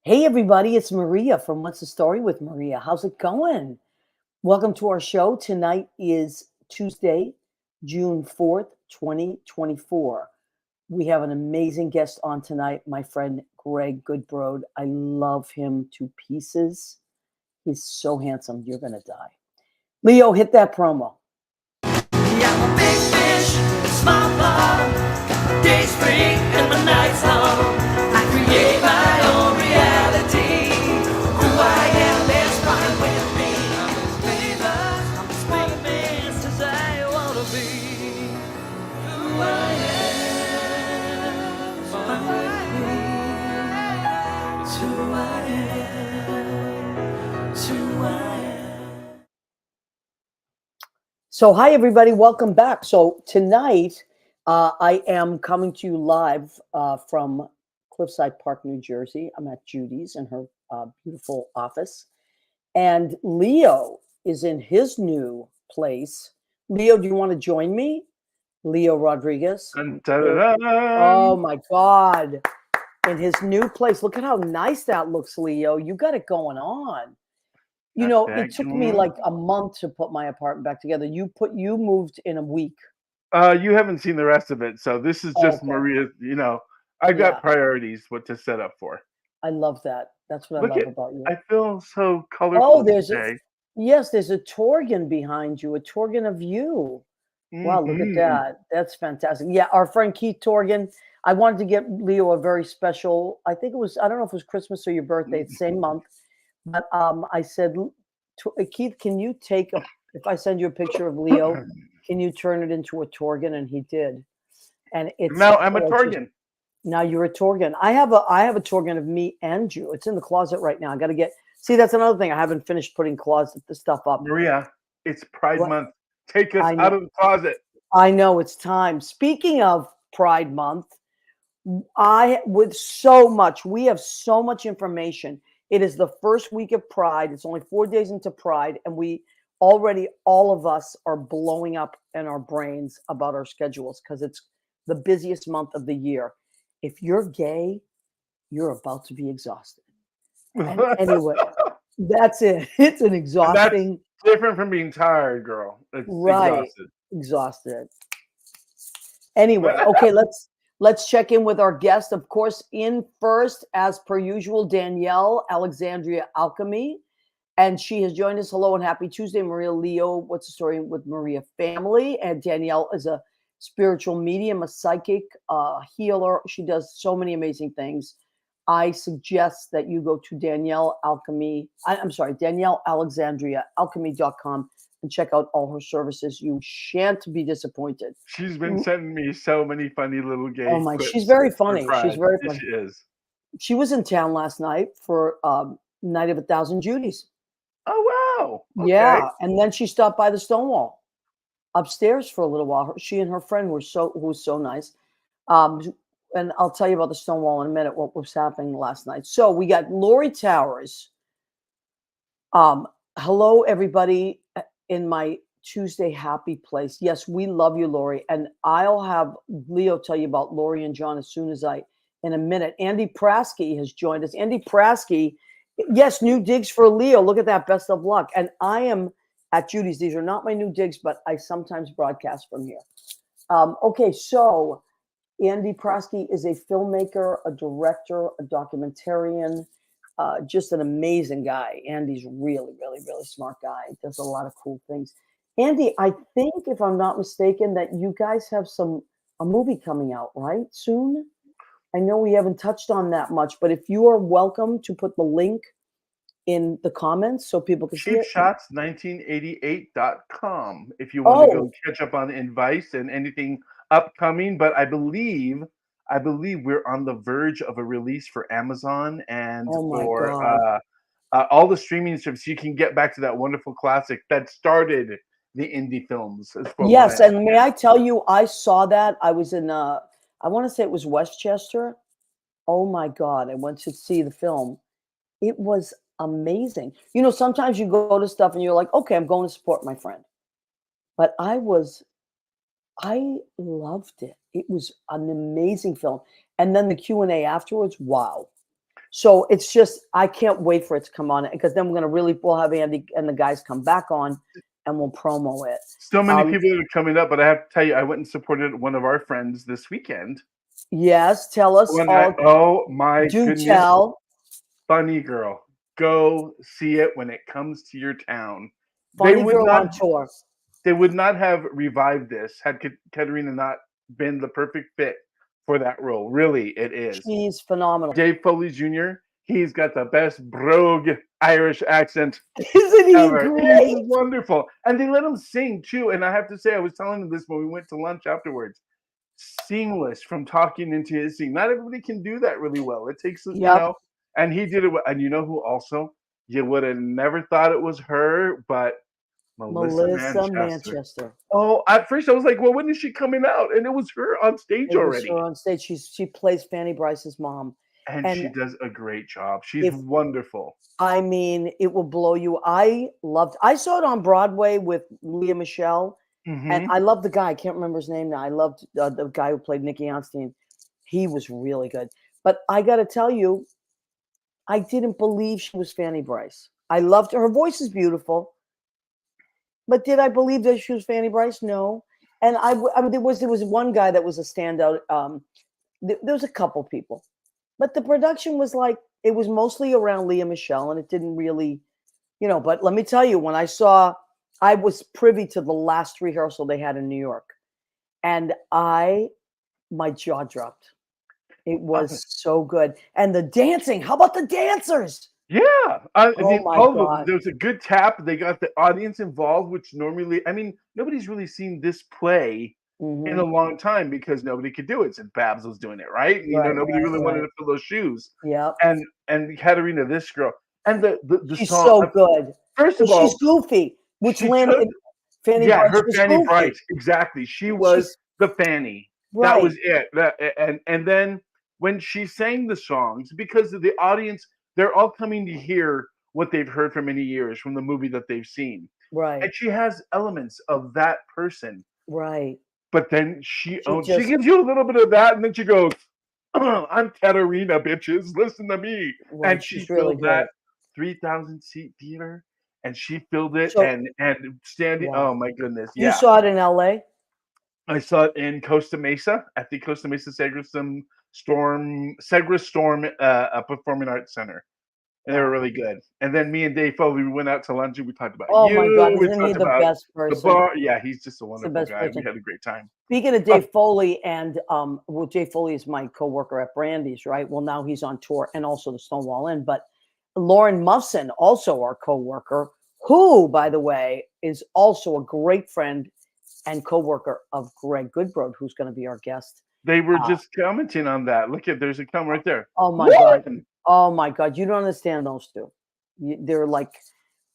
Hey, everybody, it's Maria from What's the Story with Maria. How's it going? Welcome to our show. Tonight is Tuesday, June 4th, 2024. We have an amazing guest on tonight, my friend Gregg Goodbrod. I love him to pieces. He's so handsome, you're going to die. Leo, hit that promo. Yeah, I'm a big fish, small pond. Got my days free and my nights long. I create my own reality. Who I am is fine with me. I'm as famous, I'm as famous as I wanna be. Who I am is fine with me. It's who I am. It's who I am. So, hi, everybody. Welcome back. So, tonight I am coming to you live from Cliffside Park, New Jersey. I'm at Judy's in her beautiful office. And Leo is in his new place. Leo, do you want to join me? Leo Rodriguez. Dun, dun, dun, Oh, dun. my God. In his new place. Look at how nice that looks, Leo. You got it going on. You know, it took me like a month to put my apartment back together. You moved in a week. You haven't seen the rest of it, so this is just Okay. Maria. I've Yeah. got priorities what to set up for. I love that. That's what I Look love at, about you. I feel so Oh, colorful there's today. there's a Torgan behind you, a Torgan of you. Wow, look at Mhm. that. That's fantastic. Yeah, our friend Keith Torgan. I wanted to get Leo a very special, I think it was, I don't know if it was Christmas or your birthday, it's the same month. But I said, Keith, can you if I send you a picture of Leo, can you turn it into a Torgan? And he did. And it's Now I'm a gorgeous. Torgan. Now you're a Torgan. I have a Torgan of me and you. It's in the closet right now. I got to see, that's another thing. I haven't finished putting the stuff up. Maria, it's Pride What? Month. Take us I out know. of the closet. I know it's time. Speaking of Pride Month, we have so much information. It is the first week of Pride. It's only 4 days into Pride, and we already, all of us are blowing up in our brains about our schedules because it's the busiest month of the year. If you're gay, you're about to be exhausted. And anyway, that's it. It's an And that's exhausting, different from being tired, girl. It's right? exhausted. Exhausted. Anyway, okay, let's check in with our guest. Of course, in first, as per usual, Danielle Alexandria Alchemy. And she has joined us. Hello and happy Tuesday, Maria Leo. What's the story with Maria family? And Danielle is a spiritual medium, a psychic, healer. She does so many amazing things. I suggest that you go to Danielle Alexandria Alchemy.com and check out all her services. You shan't be disappointed. She's been sending me so many funny little gay Oh my, she's clips very for funny. She's Pride. very Yes, funny. she is. She was in town last night for Night of 1,000 Judies. Oh, wow. Okay. Yeah, and then she stopped by the Stonewall upstairs for a little while. She and her friend who was so nice. And I'll tell you about the Stonewall in a minute, what was happening last night. So we got Lori Towers. Hello, everybody in my Tuesday happy place. Yes, we love you, Lori. And I'll have Leo tell you about Lori and John as soon as in a minute. Andy Prasky has joined us. Andy Prasky, yes, new digs for Leo. Look at that. Best of luck. And I am at Judy's. These are not my new digs, but I sometimes broadcast from here. Okay, so Andy Prasky is a filmmaker, a director, a documentarian, just an amazing guy. Andy's really, really, really smart guy. Does a lot of cool things. Andy, I think, if I'm not mistaken, that you guys have a movie coming out, right? Soon? I know we haven't touched on that much, but if you are welcome to put the link in the comments so people can see it. Cheapshots1988.com if you want to go catch up on Advice and anything upcoming. But I believe we're on the verge of a release for Amazon and Oh my for God. all the streaming services. You can get back to that wonderful classic that started the indie films. Yes, and may I tell you, I saw that. I was in I want to say it was Westchester. Oh my God, I went to see the film. It was amazing. You know, sometimes you go to stuff and you're like, okay, I'm going to support my friend. But I loved it. It was an amazing film. And then the Q&A afterwards, wow. So it's just, I can't wait for it to come on, because then we'll have Andy and the guys come back on and we'll promo it. So many people that are coming up, but I have to tell you, I went and supported one of our friends this weekend. Yes, tell us all. Oh my Do goodness, tell. Funny Girl. Go see it when it comes to your town. Funny Girl on tour. They would not have revived this had Katerina not been the perfect fit for that role. Really, it is. She's phenomenal. Dave Foley Jr., he's got the best brogue Irish accent Isn't he ever. great? He's wonderful. And they let him sing too. And I have to say, I was telling him this when we went to lunch afterwards. Seamless from talking into his singing. Not everybody can do that really well. It takes, you know, and he did it. And you know who also? You would have never thought it was her, but Melissa Manchester. Oh, at first I was like, well, when is she coming out? And it was her on stage already. It was her on stage. She plays Fanny Bryce's mom. And she does a great job. She's wonderful. I mean, it will blow you. I saw it on Broadway with Leah Michele. And I love the guy. I can't remember his name now. I loved the guy who played Nicky Onstein. He was really good. But I got to tell you, I didn't believe she was Fanny Bryce. I loved her. Her voice is beautiful. But did I believe that she was Fanny Bryce? No. And I mean, there was one guy that was a standout. There was a couple people. But the production was like, it was mostly around Leah Michele, and it didn't really, you know. But let me tell you, when I was privy to the last rehearsal they had in New York, and my jaw dropped. It was so good. And the dancing, how about the dancers? Yeah. I mean, my God. there was a good tap. They got the audience involved, which normally, I mean, nobody's really seen this play in a long time because nobody could do it. So Babs was doing it, right? You know, nobody really wanted to fill those shoes. Yeah. And Katerina, this girl, and the she's song, so good. First of all, she's goofy, which landed Fanny Bryce. Her Fanny Bryce, exactly. She was the Fanny. Right. That was it. And then when she sang the songs, because of the audience, they're all coming to hear what they've heard for many years from the movie that they've seen. Right. And she has elements of that person. Right. But then she gives you a little bit of that, and then she goes, I'm Katerina, bitches. Listen to me. Right. And she filled that 3,000 seat theater, and she filled it and standing. Wow. Oh my goodness. You saw it in LA? I saw it in Costa Mesa at the Costa Mesa Segra Storm Performing Arts Center. And they were really good. And then me and Dave Foley, we went out to lunch and we talked about my God, isn't he the best person? The bar. Yeah, he's just a wonderful guy. We had a great time. Speaking of Dave Foley, and well, Dave Foley is my coworker at Brandy's, right? Well, now he's on tour and also the Stonewall Inn. But Lauren Muffson, also our coworker, who, by the way, is also a great friend and coworker of Gregg Goodbrod, who's going to be our guest. They were just commenting on that. Look at, there's a comment right there. Oh my God. Oh my God. You don't understand those two. They're like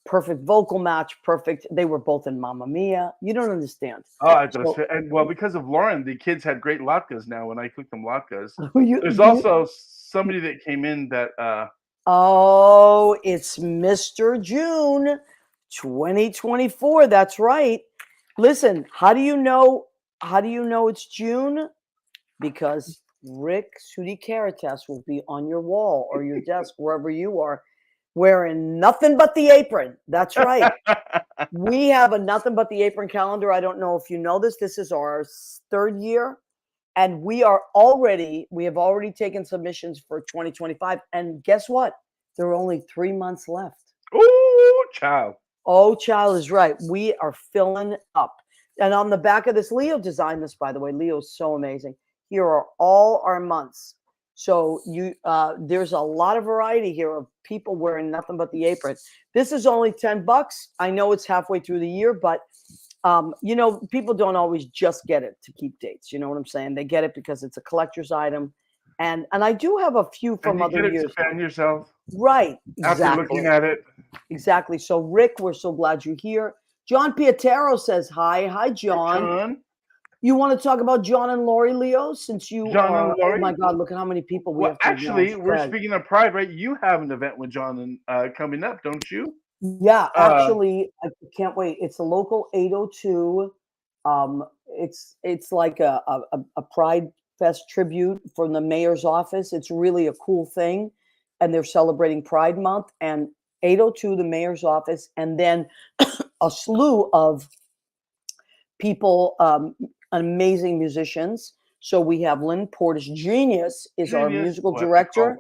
perfect vocal match, perfect. They were both in Mamma Mia. You don't understand. And well, because of Lauren, the kids had great latkes now when I cooked them latkes. There's also somebody that came in that it's Mr. June 2024. That's right. Listen, how do you know it's June? Because Rick Sudi Caritas will be on your wall or your desk, wherever you are, wearing nothing but the apron. That's right. We have a nothing but the apron calendar. I don't know if you know this. This is our third year. And we have already taken submissions for 2025. And guess what? There are only 3 months left. Oh, child. Oh, child is right. We are filling up. And on the back of this, Leo designed this, by the way. Leo's so amazing. Here are all our months. So there's a lot of variety here of people wearing nothing but the apron. This is only $10. I know it's halfway through the year, but you know, people don't always just get it to keep dates. You know what I'm saying? They get it because it's a collector's item. And I do have a few from other years. To fan yourself. Right. Exactly. After looking at it. Exactly. So Rick, we're so glad you're here. John Pietero says hi. Hi, John. Hey, John. You want to talk about John and Lori, Leo, since you are, oh my God, look at how many people we have. Actually, we're speaking of pride, right? You have an event with John coming up, don't you? Yeah, actually, I can't wait. It's a local 802. It's like a Pride Fest tribute from the mayor's office. It's really a cool thing. and they're celebrating Pride Month, and 802, the mayor's office, and then a slew of people, amazing musicians. So we have Lynn Portis, Genius is our Genius, musical we'll have to call director. her.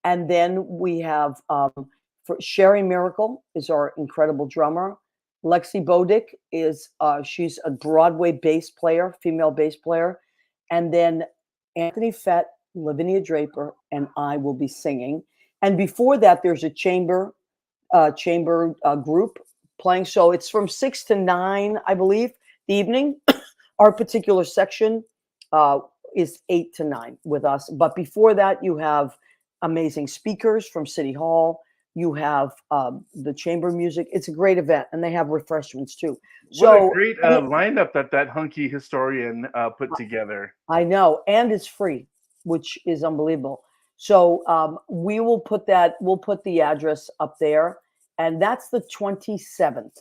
And then we have for Sherry Miracle is our incredible drummer. Lexi Bodick is she's a Broadway bass player, female bass player. And then Anthony Fett, Lavinia Draper, and I will be singing. And before that, there's a chamber group playing. So it's from 6 to 9, I believe, the evening. Our particular section is 8 to 9 with us. But before that, you have amazing speakers from City Hall. You have the chamber music. It's a great event, and they have refreshments too. What a So great lineup that hunky historian put together. I know, and it's free, which is unbelievable. So we will put that. We'll put the address up there, and that's the 27th,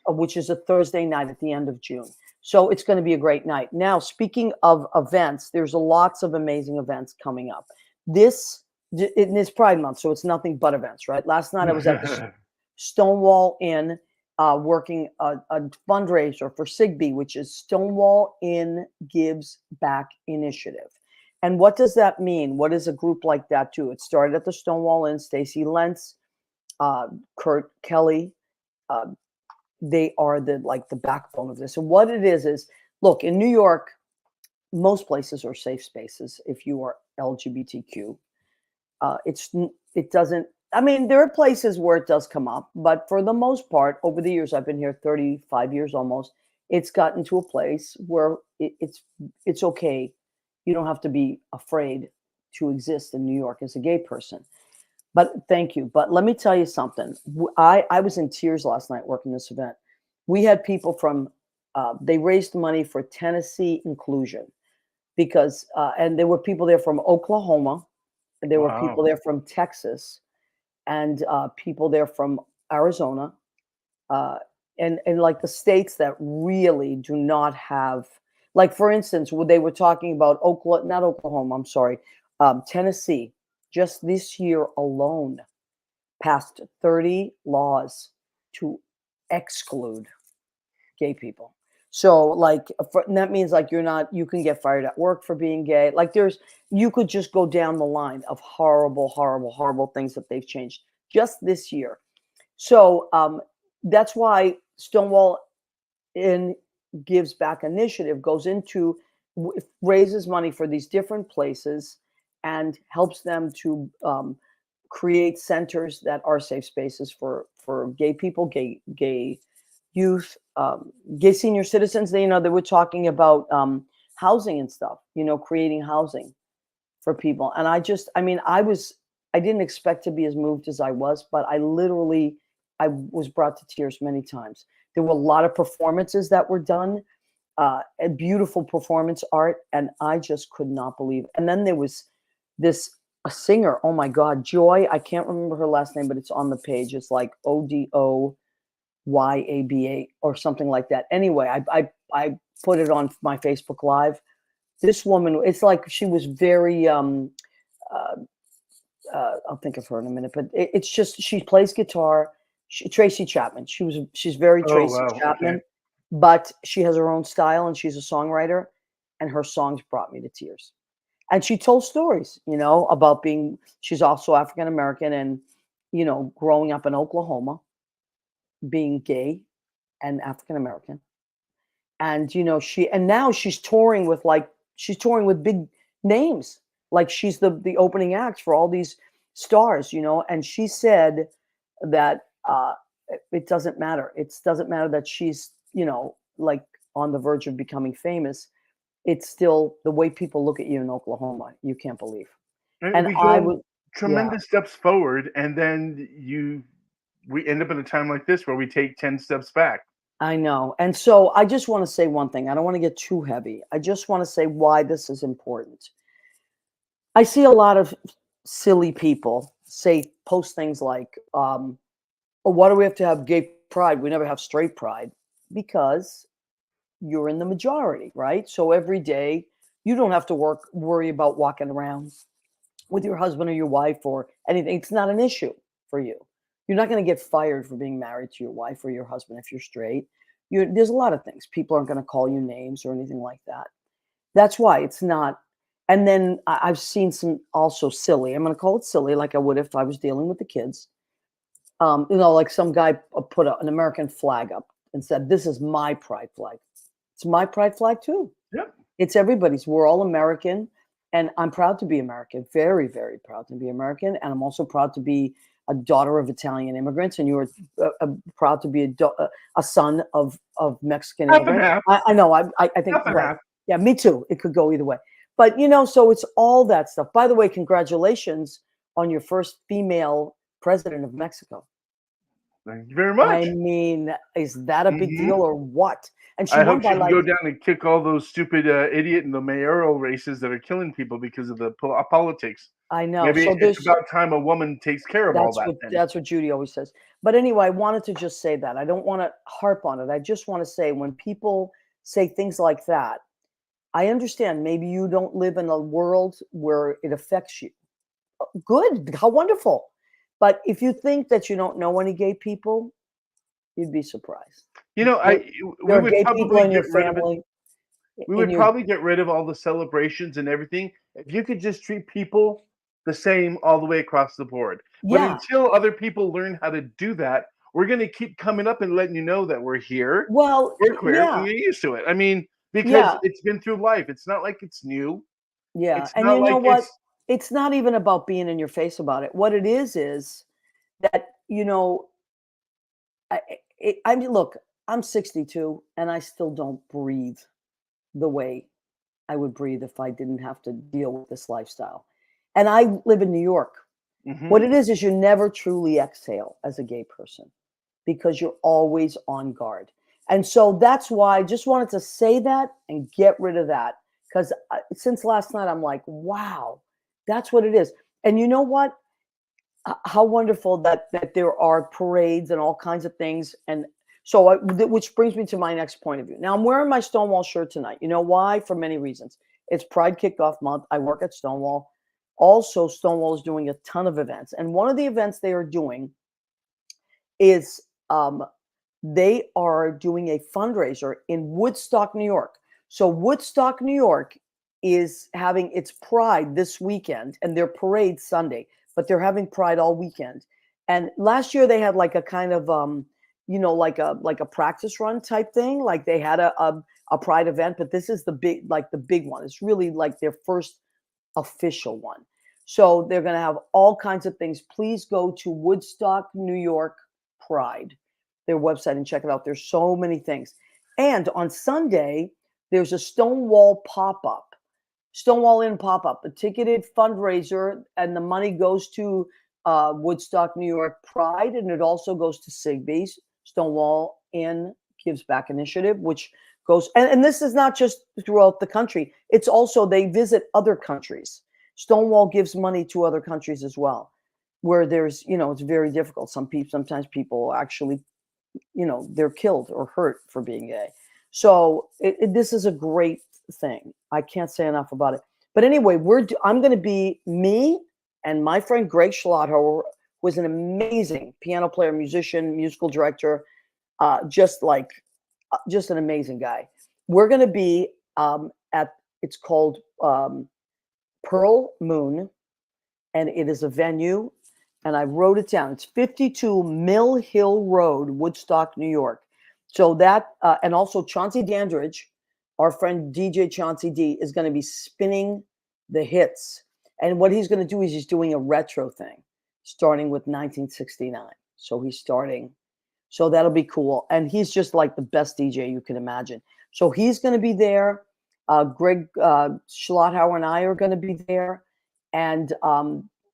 which is a Thursday night at the end of June. So it's going to be a great night. Now, speaking of events, there's lots of amazing events coming up. This is Pride Month, so it's nothing but events, right? Last night I was at the Stonewall Inn working a fundraiser for SIGB, which is Stonewall Inn Gives Back Initiative. And what does that mean? What does a group like that do? It started at the Stonewall Inn. Stacey Lentz, Kurt Kelly, they are the backbone of this. And what it is look, in New York, most places are safe spaces if you are LGBTQ. It doesn't, I mean, there are places where it does come up, but for the most part, over the years, I've been here 35 years almost, it's gotten to a place where it's okay. You don't have to be afraid to exist in New York as a gay person. But thank you. But let me tell you something. I was in tears last night working this event. We had people from, they raised money for Tennessee inclusion because, and there were people there from Oklahoma. There were people there from Texas and people there from Arizona and like the states that really do not have, like, for instance, they were talking about Tennessee. Just this year alone, passed 30 laws to exclude gay people. So, like, that means like you can get fired at work for being gay. Like, you could just go down the line of horrible, horrible, horrible things that they've changed just this year. So that's why Stonewall Inn Gives Back Initiative goes into, raises money for these different places and helps them to create centers that are safe spaces for gay people, gay youth, gay senior citizens. They were talking about housing and stuff, creating housing for people. And I didn't expect to be as moved as I was, but I was brought to tears many times. There were a lot of performances that were done, beautiful performance art, and I just could not believe it. And then there was a singer, oh my God, Joy, I can't remember her last name, but it's on the page. It's like Odoyaba or something like that. Anyway, I put it on my Facebook Live. This woman, it's like she was very, I'll think of her in a minute, but it's just, she plays guitar. Tracy Chapman. She's very Tracy Chapman, okay. But she has her own style and she's a songwriter, and her songs brought me to tears. And she told stories, about she's also African American and, growing up in Oklahoma, being gay and African American. And, now she's touring with big names. Like, she's the opening act for all these stars, and she said that it doesn't matter. It doesn't matter that she's, like on the verge of becoming famous. It's still the way people look at you in Oklahoma. You can't believe. And we go tremendous steps forward, and then we end up in a time like this where we take 10 steps back. I know. And so I just want to say one thing. I don't want to get too heavy. I just want to say why this is important. I see a lot of silly people post things like, oh, why do we have to have gay pride? We never have straight pride. Because you're in the majority, right? So every day you don't have to worry about walking around with your husband or your wife or anything. It's not an issue for you. You're not going to get fired for being married to your wife or your husband if you're straight. There's a lot of things. People aren't going to call you names or anything like that. That's why it's not. And then I've seen some also silly. I'm going to call it silly, like I would if I was dealing with the kids. Like some guy put an American flag up and said, "This is my pride flag." It's my pride flag too. Yep. It's everybody's. We're all American. And I'm proud to be American, very, very proud to be American. And I'm also proud to be a daughter of Italian immigrants. And you are proud to be a son of Mexican Half and immigrants. half. I know. I think, Half and right. half. Yeah, me too. It could go either way. But, so it's all that stuff. By the way, congratulations on your first female president of Mexico. Thank you very much. I mean, is that a big deal or what? And she I won hope by she can go down and kick all those stupid idiot in the mayoral races that are killing people because of the politics. I know. Maybe So it's about time a woman takes care of all that. That's what Judy always says. But anyway, I wanted to just say that. I don't want to harp on it. I just want to say when people say things like that, I understand maybe you don't live in a world where it affects you. Good. How wonderful. But if you think that you don't know any gay people, you'd be surprised. We There would are gay probably people in get your rid of it. family. We would probably get rid of all the celebrations and everything if you could just treat people the same all the way across the board. But Yeah. until other people learn how to do that, we're going to keep coming up and letting you know that we're here. Well, We're queer yeah. and you're used to it. I mean, because Yeah. it's been through life. It's not like it's new. Yeah. It's And not you know like what? It's not even about being in your face about it. What it is that, I mean, look, I'm 62 and I still don't breathe the way I would breathe if I didn't have to deal with this lifestyle. And I live in New York. What it is you never truly exhale as a gay person because you're always on guard. And so that's why I just wanted to say that and get rid of that. Because since last night, I'm like, wow, that's what it is. And you know what? How wonderful that there are parades and all kinds of things. And so, which brings me to my next point of view. Now, I'm wearing my Stonewall shirt tonight. You know why? For many reasons. It's Pride Kickoff Month. I work at Stonewall. Also, Stonewall is doing a ton of events. And one of the events they are doing is they are doing a fundraiser in Woodstock, New York. So Woodstock, New York is having its Pride this weekend and their parade Sunday, but they're having Pride all weekend. And last year they had like a kind of, like a practice run type thing. Like they had a Pride event, but this is the big one. It's really like their first official one. So they're going to have all kinds of things. Please go to Woodstock, New York Pride, their website, and check it out. There's so many things. And on Sunday, there's a Stonewall pop-up, Stonewall Inn pop-up, a ticketed fundraiser, and the money goes to Woodstock, New York Pride, and it also goes to Sigby's Stonewall Inn Gives Back Initiative, which goes, and this is not just throughout the country. It's also they visit other countries. Stonewall gives money to other countries as well, where there's, it's very difficult. Sometimes people actually, they're killed or hurt for being gay. So this is a great thing. I can't say enough about it. But anyway, I'm going to be me and my friend Greg Schlotthauer, who is an amazing piano player, musician, musical director, just an amazing guy. We're going to be it's called Pearl Moon, and it is a venue, and I wrote it down. It's 52 Mill Hill Road, Woodstock, New York. So that, and also Chauncey Dandridge, our friend DJ Chauncey D, is going to be spinning the hits. And what he's going to do is he's doing a retro thing, starting with 1969. So he's starting. So that'll be cool. And he's just like the best DJ you can imagine. So he's going to be there. Greg Schlotthauer and I are going to be there. And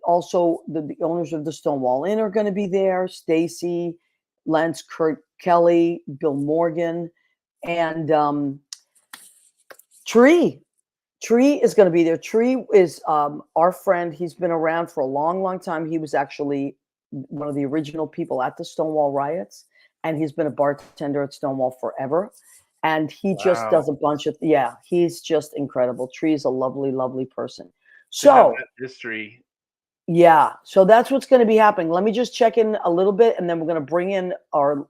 also the owners of the Stonewall Inn are going to be there. Stacy, Lance, Kurt Kelly, Bill Morgan, and Tree. Tree is going to be there. Tree is our friend. He's been around for a long, long time. He was actually one of the original people at the Stonewall riots, and he's been a bartender at Stonewall forever. And he just does a bunch of, he's just incredible. Tree is a lovely, lovely person. So history Yeah, so that's what's going to be happening. Let me just check in a little bit, and then we're going to bring in our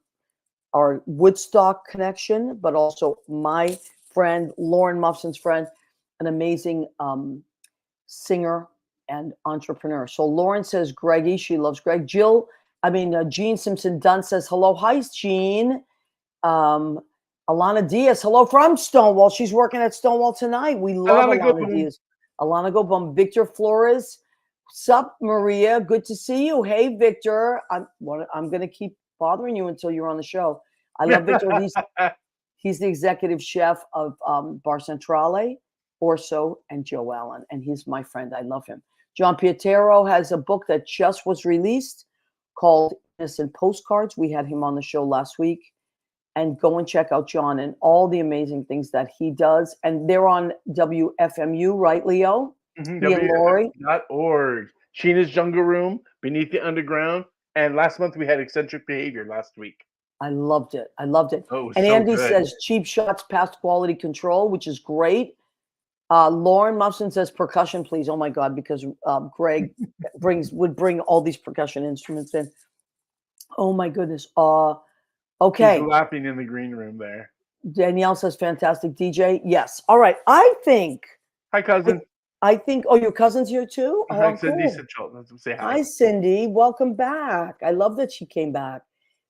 Woodstock connection, but also my friend Lauren Muffson's friend, an amazing singer and entrepreneur. So Lauren says Greggy, she loves Greg. Jean Simpson Dunn says hello. Hi, Jean. Alana Diaz, hello from Stonewall. She's working at Stonewall tonight. We love Alana Diaz. Alana Gobum. Victor Flores. Sup, Maria? Good to see you. Hey, Victor. I'm going to keep bothering you until you're on the show. I love Victor. He's the executive chef of Bar Centrale, Orso, and Joe Allen, and he's my friend. I love him. John Pietero has a book that just was released called Innocent Postcards. We had him on the show last week. And go and check out John and all the amazing things that he does. And they're on WFMU, right, Leo? Mm-hmm. WFMU.org. Sheena's Jungle Room, Beneath the Underground. And last month we had Eccentric Behavior last week. I loved it. Oh, and so Andy good. says cheap shots past quality control, which is great. Lauren Muffson says percussion, please. Oh my God, because Greg would bring all these percussion instruments in. Oh my goodness. Okay. He's laughing in the green room there. Danielle says fantastic DJ. Yes. All right. I think. Hi, cousin. I think. Oh, your cousin's here too? Hi, Oh, Cindy cool. Say hi. Hi, Cindy. Welcome back. I love that she came back.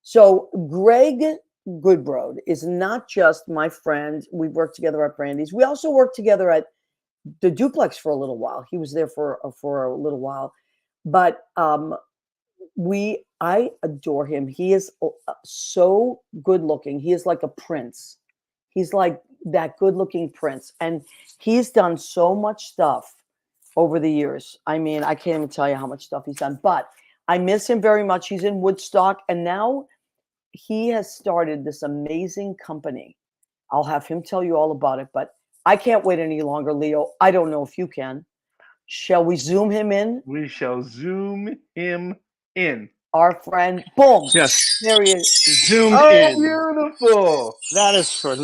So Gregg Goodbrod is not just my friend. We worked together at Brandy's. We also worked together at the Duplex for a little while. He was there for a little while, but I adore him. He is so good looking. He is like a prince. He's like that good looking prince. And he's done so much stuff over the years. I mean, I can't even tell you how much stuff he's done, but I miss him very much. He's in Woodstock, and now he has started this amazing company. I'll have him tell you all about it, but I can't wait any longer, Leo. I don't know if you can. Shall we zoom him in? We shall zoom him in. Our friend, boom. Yes. There he is. Zoom in. Oh, beautiful. That is for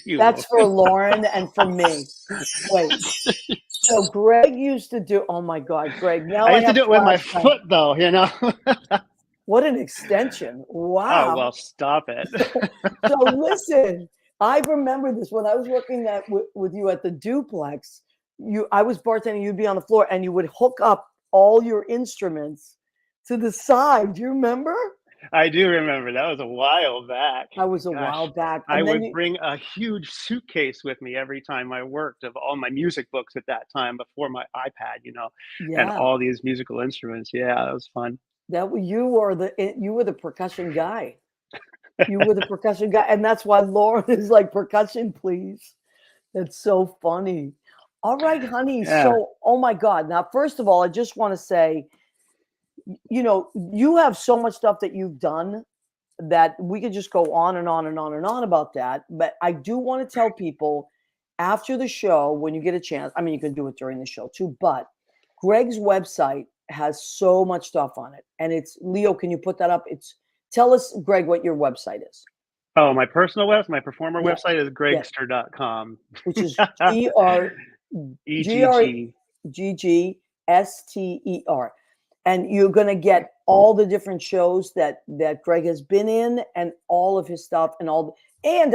you. That's for Lauren and for me. Wait. So Greg used to do, oh my God, Greg. Now I used to do it with my foot, though, you know. What an extension. Wow. Oh, well, stop it. So listen, I remember this when I was working with you at the Duplex. I was bartending, you'd be on the floor, and you would hook up all your instruments to the side. Do you remember? I do remember. That was a while back. That was a while back. And I would bring a huge suitcase with me every time I worked of all my music books at that time before my iPad, you know, and all these musical instruments. Yeah, that was fun. You were the percussion guy. You were the percussion guy. And that's why Lauren is like, percussion, please. That's so funny. All right, honey. Yeah. So, oh my God. Now, first of all, I just want to say, you know, you have so much stuff that you've done that we could just go on and on and on and on about that. But I do want to tell people after the show, when you get a chance, I mean, you can do it during the show too, but Gregg's website has so much stuff on it. And it's, Leo, can you put that up? Tell us, Gregg, what your website is. Oh, my personal website, my performer website is greggster.com. Which is GREGGSTER. And you're going to get all the different shows that Gregg has been in and all of his stuff and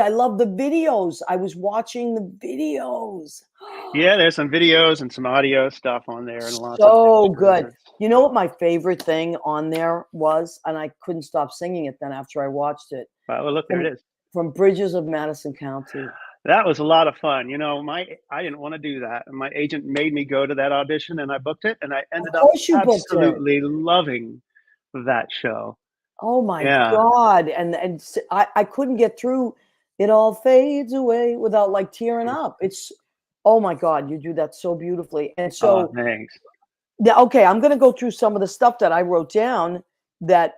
I love the videos. I was watching the videos. Yeah, there's some videos and some audio stuff on there. And lots so of good. You know what my favorite thing on there was? And I couldn't stop singing it then after I watched it. Well, look, there it is. From Bridges of Madison County. That was a lot of fun. You know, I didn't want to do that. And my agent made me go to that audition and I booked it. And I ended up absolutely loving that show. Oh my God. And I couldn't get through It All Fades Away without like tearing up. It's, oh my God, you do that so beautifully. And so, thanks. Yeah, okay, I'm going to go through some of the stuff that I wrote down that,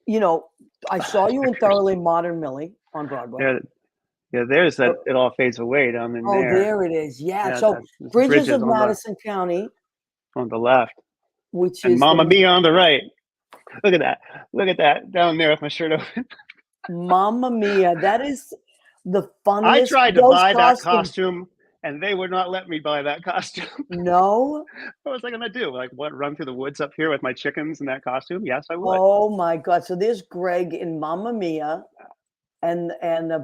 you know, I saw you in Thoroughly Modern Millie on Broadway. Yeah, there's that It All Fades Away down in there. Oh, there it is. Yeah. So Bridges of Madison County. On the left. Which and is Mamma Mia on the right. Look at that. Look at that down there with my shirt open. Mamma Mia. That is the funniest. I tried to buy that costume and they would not let me buy that costume. No? What was I gonna do? Like, what? Run through the woods up here with my chickens in that costume? Yes, I would. Oh my God. So there's Gregg in Mamma Mia and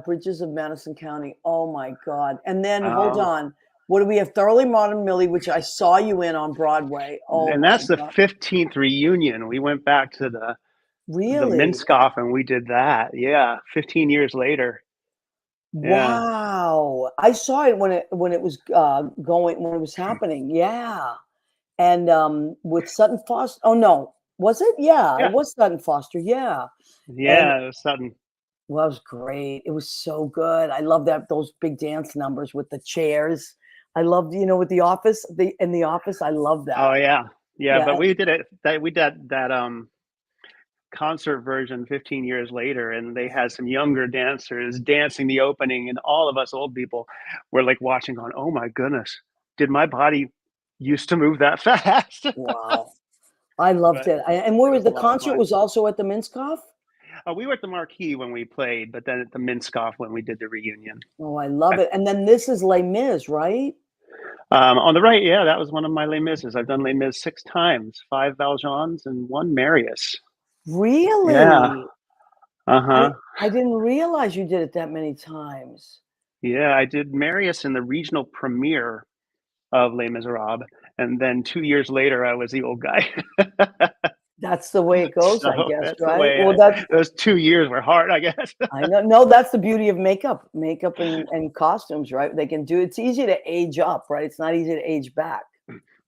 Bridges of Madison County. Oh my God. And then hold Oh, on. What do we have? Thoroughly Modern Millie, which I saw you in on Broadway. Oh and my that's the God. 15th reunion. We went back to the Really? Minskoff and we did that. Yeah, 15 years later. Yeah, Wow. I saw it when it was when it was happening. Yeah. And with Sutton Foster. Oh no. Was it? Yeah, it yeah, was Sutton Foster. Yeah. And yeah. It was sudden. well, it was great. It was so good. I love that those big dance numbers with the chairs. I loved, with the office, in the office. I love Oh that. yeah, yeah. Yeah. But we did it. We did that concert version 15 years later, and they had some younger dancers dancing the opening, and all of us old people were like watching, going, "Oh my goodness, did my body used to move that fast?" Wow. I loved But it. And where it was was a the lot of concert? fun. Was also at the Minskoff? We were at the Marquee when we played, but then at the Minskoff when we did the reunion. Oh, I love it. And then this is Les Mis, right? On the right, yeah, that was one of my Les Mis's. I've done Les Mis 6 times, 5 Valjeans and 1 Marius. Yeah. Really? Uh-huh. I didn't realize you did it that many times. Yeah, I did Marius in the regional premiere of Les Miserables, and then 2 years later, I was the old guy. That's the way it goes, I So guess, that's the right? way. Well, that's Those 2 years were hard, I guess. I know. No, that's the beauty of makeup and costumes, right? They can do. It's easy to age up, right? It's not easy to age back.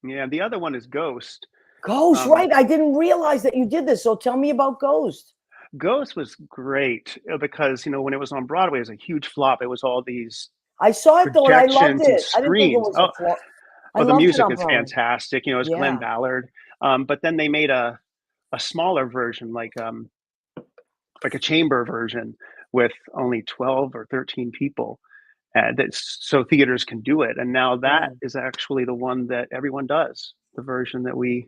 Yeah, the other one is Ghost. Ghost, Um, right? I didn't realize that you did this. So tell me about Ghost. Ghost was great because when it was on Broadway, it was a huge flop. It was all these I saw it though, and I loved projections and it. I didn't think it screens. was a flop. I Oh, the loved it music on is Broadway. fantastic. It's Glenn Yeah. Ballard. But then they made a smaller version, like a chamber version with only 12 or 13 people. So theaters can do it. And now that Yeah. is actually the one that everyone does, the version that we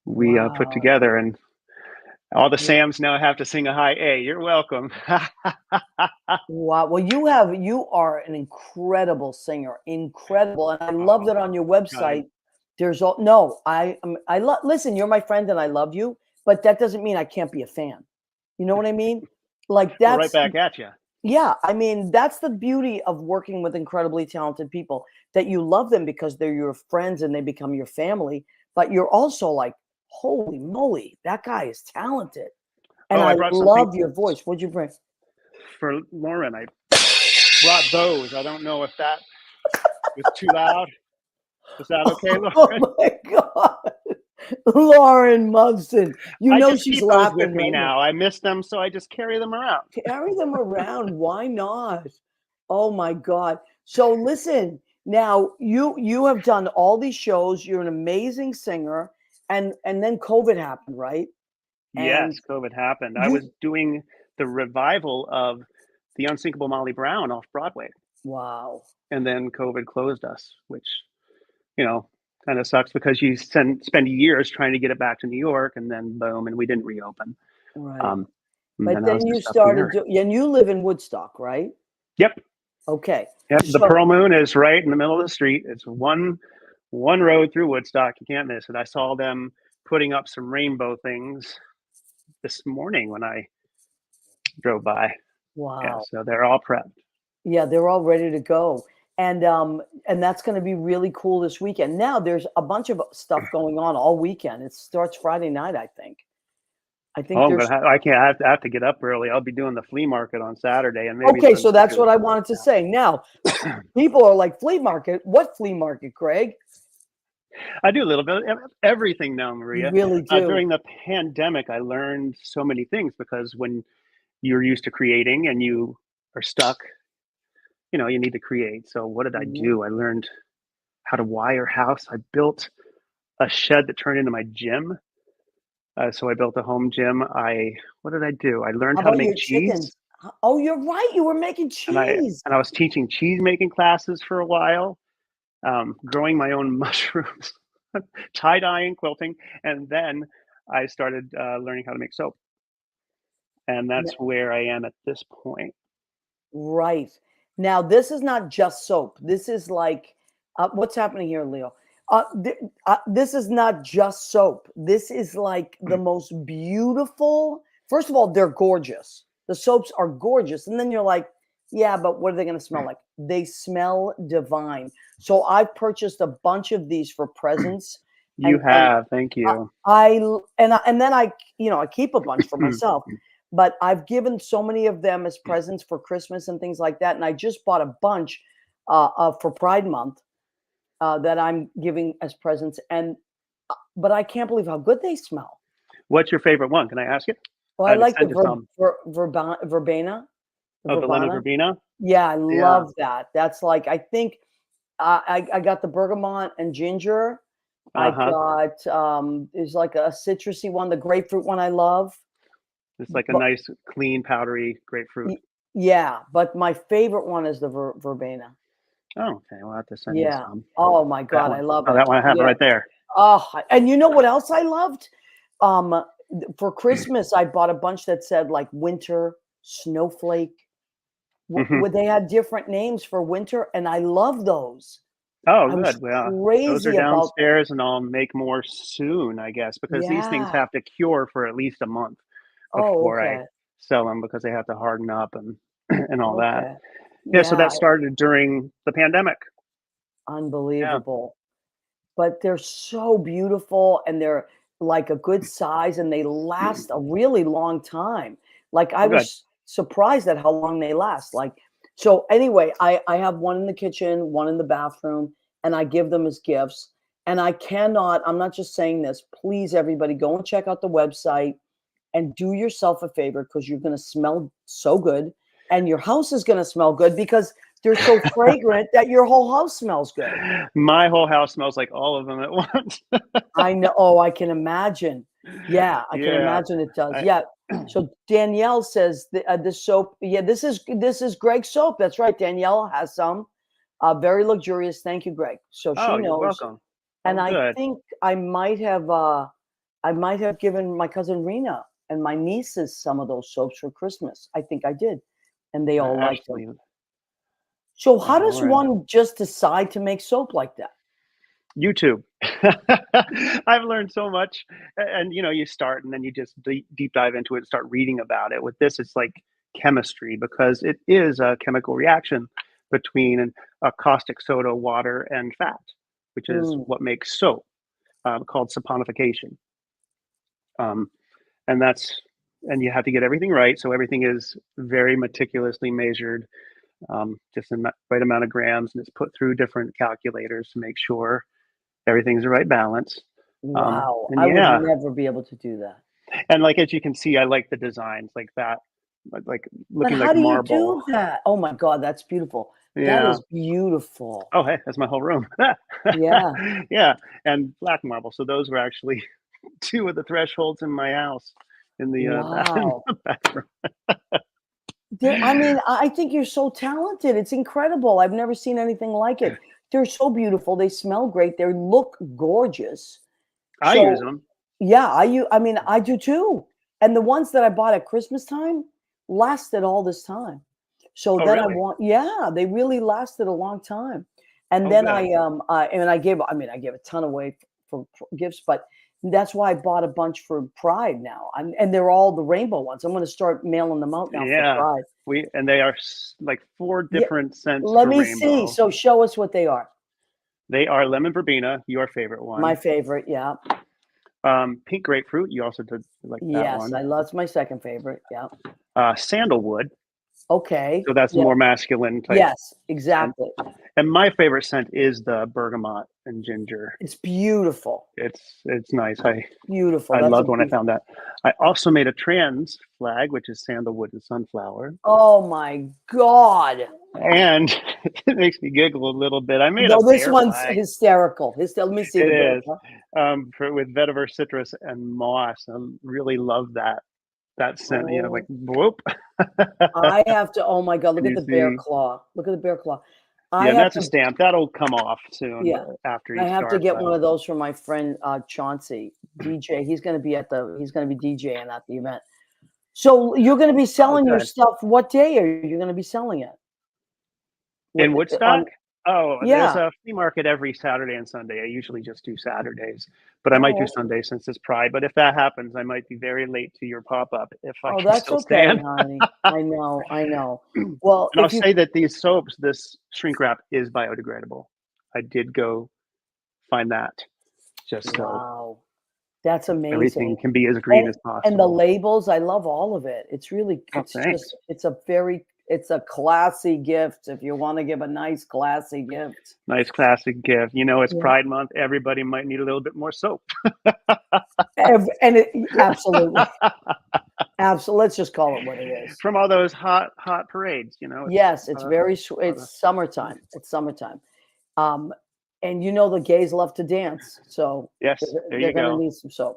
put Wow. together. And all the Yeah. Sams now have to sing a high A. You're welcome. Wow. Well, you are an incredible singer, incredible, and I love Oh, that on your kind. website. There's all no. Listen. You're my friend, and I love you, but that doesn't mean I can't be a fan. You know what I mean? Like Well, right that's back at you. yeah. I mean that's the beauty of working with incredibly talented people. That you love them because they're your friends and they become your family. But you're also like, holy moly, that guy is talented, and Oh, I I brought something love your voice. What'd you bring? for Lauren. I brought those. I don't know if that was too loud. Is that okay, Oh Lauren? my God. Lauren Munson. I just She's keep those laughing with me right now. now. I miss them, so I just carry them around. Carry them around. Why not? Oh my God. So listen, now you have done all these shows. You're an amazing singer. And then COVID happened, right? And Yes, COVID happened. I was you doing the revival of The Unsinkable Molly Brown off Broadway, wow. and then COVID closed us, which, you know, kind of sucks because you spend years trying to get it back to New York, and then boom, and we didn't reopen. Right. Um, and But then I then was you just up started here. and you live in Woodstock, right? Yep, Okay. yep. The So Pearl Moon is right in the middle of the street. It's one road through Woodstock. You can't miss it. I saw them putting up some rainbow things this morning when I drove by. Yeah, wow. so they're all prepped. Yeah, they're all ready to go. And that's going to be really cool this weekend. Now there's a bunch of stuff going on all weekend. It starts Friday night, I think. I think Oh, there's I can't. I have to get up early. I'll be doing the flea market on Saturday and maybe okay, so Sunday that's too. what I wanted to say. Now, people are like flea market. What flea market, Greg? I do a little bit of everything now, You Maria. really do. During the pandemic, I learned so many things because when you're used to creating and you are stuck, you need to create. So what did I Mhm. do? I learned how to wire house. I built a shed that turned into my gym. So I built a home gym. What did I do? I learned How how to about make your cheese, chickens? Oh, you're right. You were making and I cheese. and I was teaching cheese making classes for a while, growing my own mushrooms, tie dyeing, quilting, and then I started learning how to make soap, and that's where I am at this point. Right. Now, this is not just soap. This is like, what's happening here, Leo? This is not just soap. This is like the most beautiful. First of all, they're gorgeous. The soaps are gorgeous. And then you're like, yeah, but what are they going to smell like? They smell divine. So I've purchased a bunch of these for presents. You have, thank you. And then I keep a bunch for myself. But I've given so many of them as presents for Christmas and things like that. And I just bought a bunch for Pride Month that I'm giving as presents. But I can't believe how good they smell. What's your favorite one? Can I ask you? Well, I like the verbena. Oh, the lemon verbena? Yeah, I love that. That's like, I think I got the bergamot and ginger. I got there's like a citrusy one, the grapefruit one I love. It's like a nice, clean, powdery grapefruit. Yeah, but my favorite one is the verbena. Oh, okay. We'll have to send you some. Oh my God, I love it. Oh, that one I have right there. Oh, and you know what else I loved? For Christmas, I bought a bunch that said like winter, snowflake. Where they had different names for winter, and I love those. Oh, good. Well, crazy those are downstairs, and I'll make more soon, I guess, because these things have to cure for at least a month before I sell them, because they have to harden up and all that. Yeah, so that started during the pandemic. Unbelievable. But they're so beautiful, and they're like a good size, and they last a really long time. Like I was surprised at how long they last. Like, so anyway, I have one in the kitchen, one in the bathroom, and I give them as gifts. And I'm not just saying this, please everybody go and check out the website and do yourself a favor, because you're going to smell so good, and your house is going to smell good because they're so fragrant that your whole house smells good. My whole house smells like all of them at once. I know. Oh, I can imagine. Yeah, I can imagine it does. So Danielle says this soap. Yeah, this is Gregg's soap. That's right. Danielle has some. Very luxurious. Thank you, Gregg. So she knows. You're welcome. And I think I might have given my cousin Rena and my nieces some of those soaps for Christmas. I think I did, and they all liked them. So how does one just decide to make soap like that? YouTube. I've learned so much, and you start, and then you just deep dive into it and start reading about it. With this, it's like chemistry, because it is a chemical reaction between a caustic soda, water, and fat, which is what makes soap, called saponification. And you have to get everything right, so everything is very meticulously measured, just in the right amount of grams, and it's put through different calculators to make sure everything's the right balance. Wow, I would never be able to do that. And like, as you can see, I like the designs like that, like looking like marble. How do you do that? Oh my God, that's beautiful. That is beautiful. Oh, hey, that's my whole room. Yeah, and black marble. So those were actually two of the thresholds in my house in the bathroom. I mean, I think you're so talented. It's incredible. I've never seen anything like it. They're so beautiful. They smell great. They look gorgeous. I use them. Yeah, I do too. And the ones that I bought at Christmas time lasted all this time. So they really lasted a long time. And then I gave a ton away for gifts, but that's why I bought a bunch for Pride now. And they're all the rainbow ones. I'm going to start mailing them out now for Pride. And they are like 4 different scents. Let me see. So show us what they are. They are lemon verbena, your favorite one. My favorite, yeah. Pink grapefruit, you also did like that one. Yes, that's my second favorite, yeah. Sandalwood. Okay. So that's more masculine type. Yes, exactly. And my favorite scent is the bergamot and ginger. It's beautiful. It's nice. Beautiful. I loved when I found that. I also made a trans flag, which is sandalwood and sunflower. Oh my God. And it makes me giggle a little bit. I made this one's hysterical. Let me see. It is. With vetiver citrus and moss. I really love that scent, like whoop. I have to. Oh my God! Look at the bear claw. Look at the bear claw. That's a stamp. That'll come off soon. Yeah. After I have to get one of those for my friend Chauncey, DJ. He's going to be DJing at the event. So you're going to be selling your stuff. What day are you going to be selling it? In Woodstock? Oh, there's Yeah. a flea market every Saturday and Sunday. I usually just do Saturdays, but I might do Oh, Sunday since it's Pride. But if that happens, I might be very late to your pop-up if I oh, can that's still okay, stand. honey. I know, I know. Well, And I'll if you say that these soaps, this shrink wrap is biodegradable. I did go find that just so wow, that's everything amazing. can be as green And as and the possible. labels, I love all of it. It's really, Oh, thanks. it's a classy gift if you want to give a nice classy gift. Nice classic gift. You know, it's Yeah. Pride Month. Everybody might need a little bit more soap. And it, absolutely, absolutely. Let's just call it what it is. From all those hot parades, you know, Yes, it's very lot of- it's summertime. It's summertime. Um, and you know the gays love to dance, so yes, there they're you gonna go. need some soap.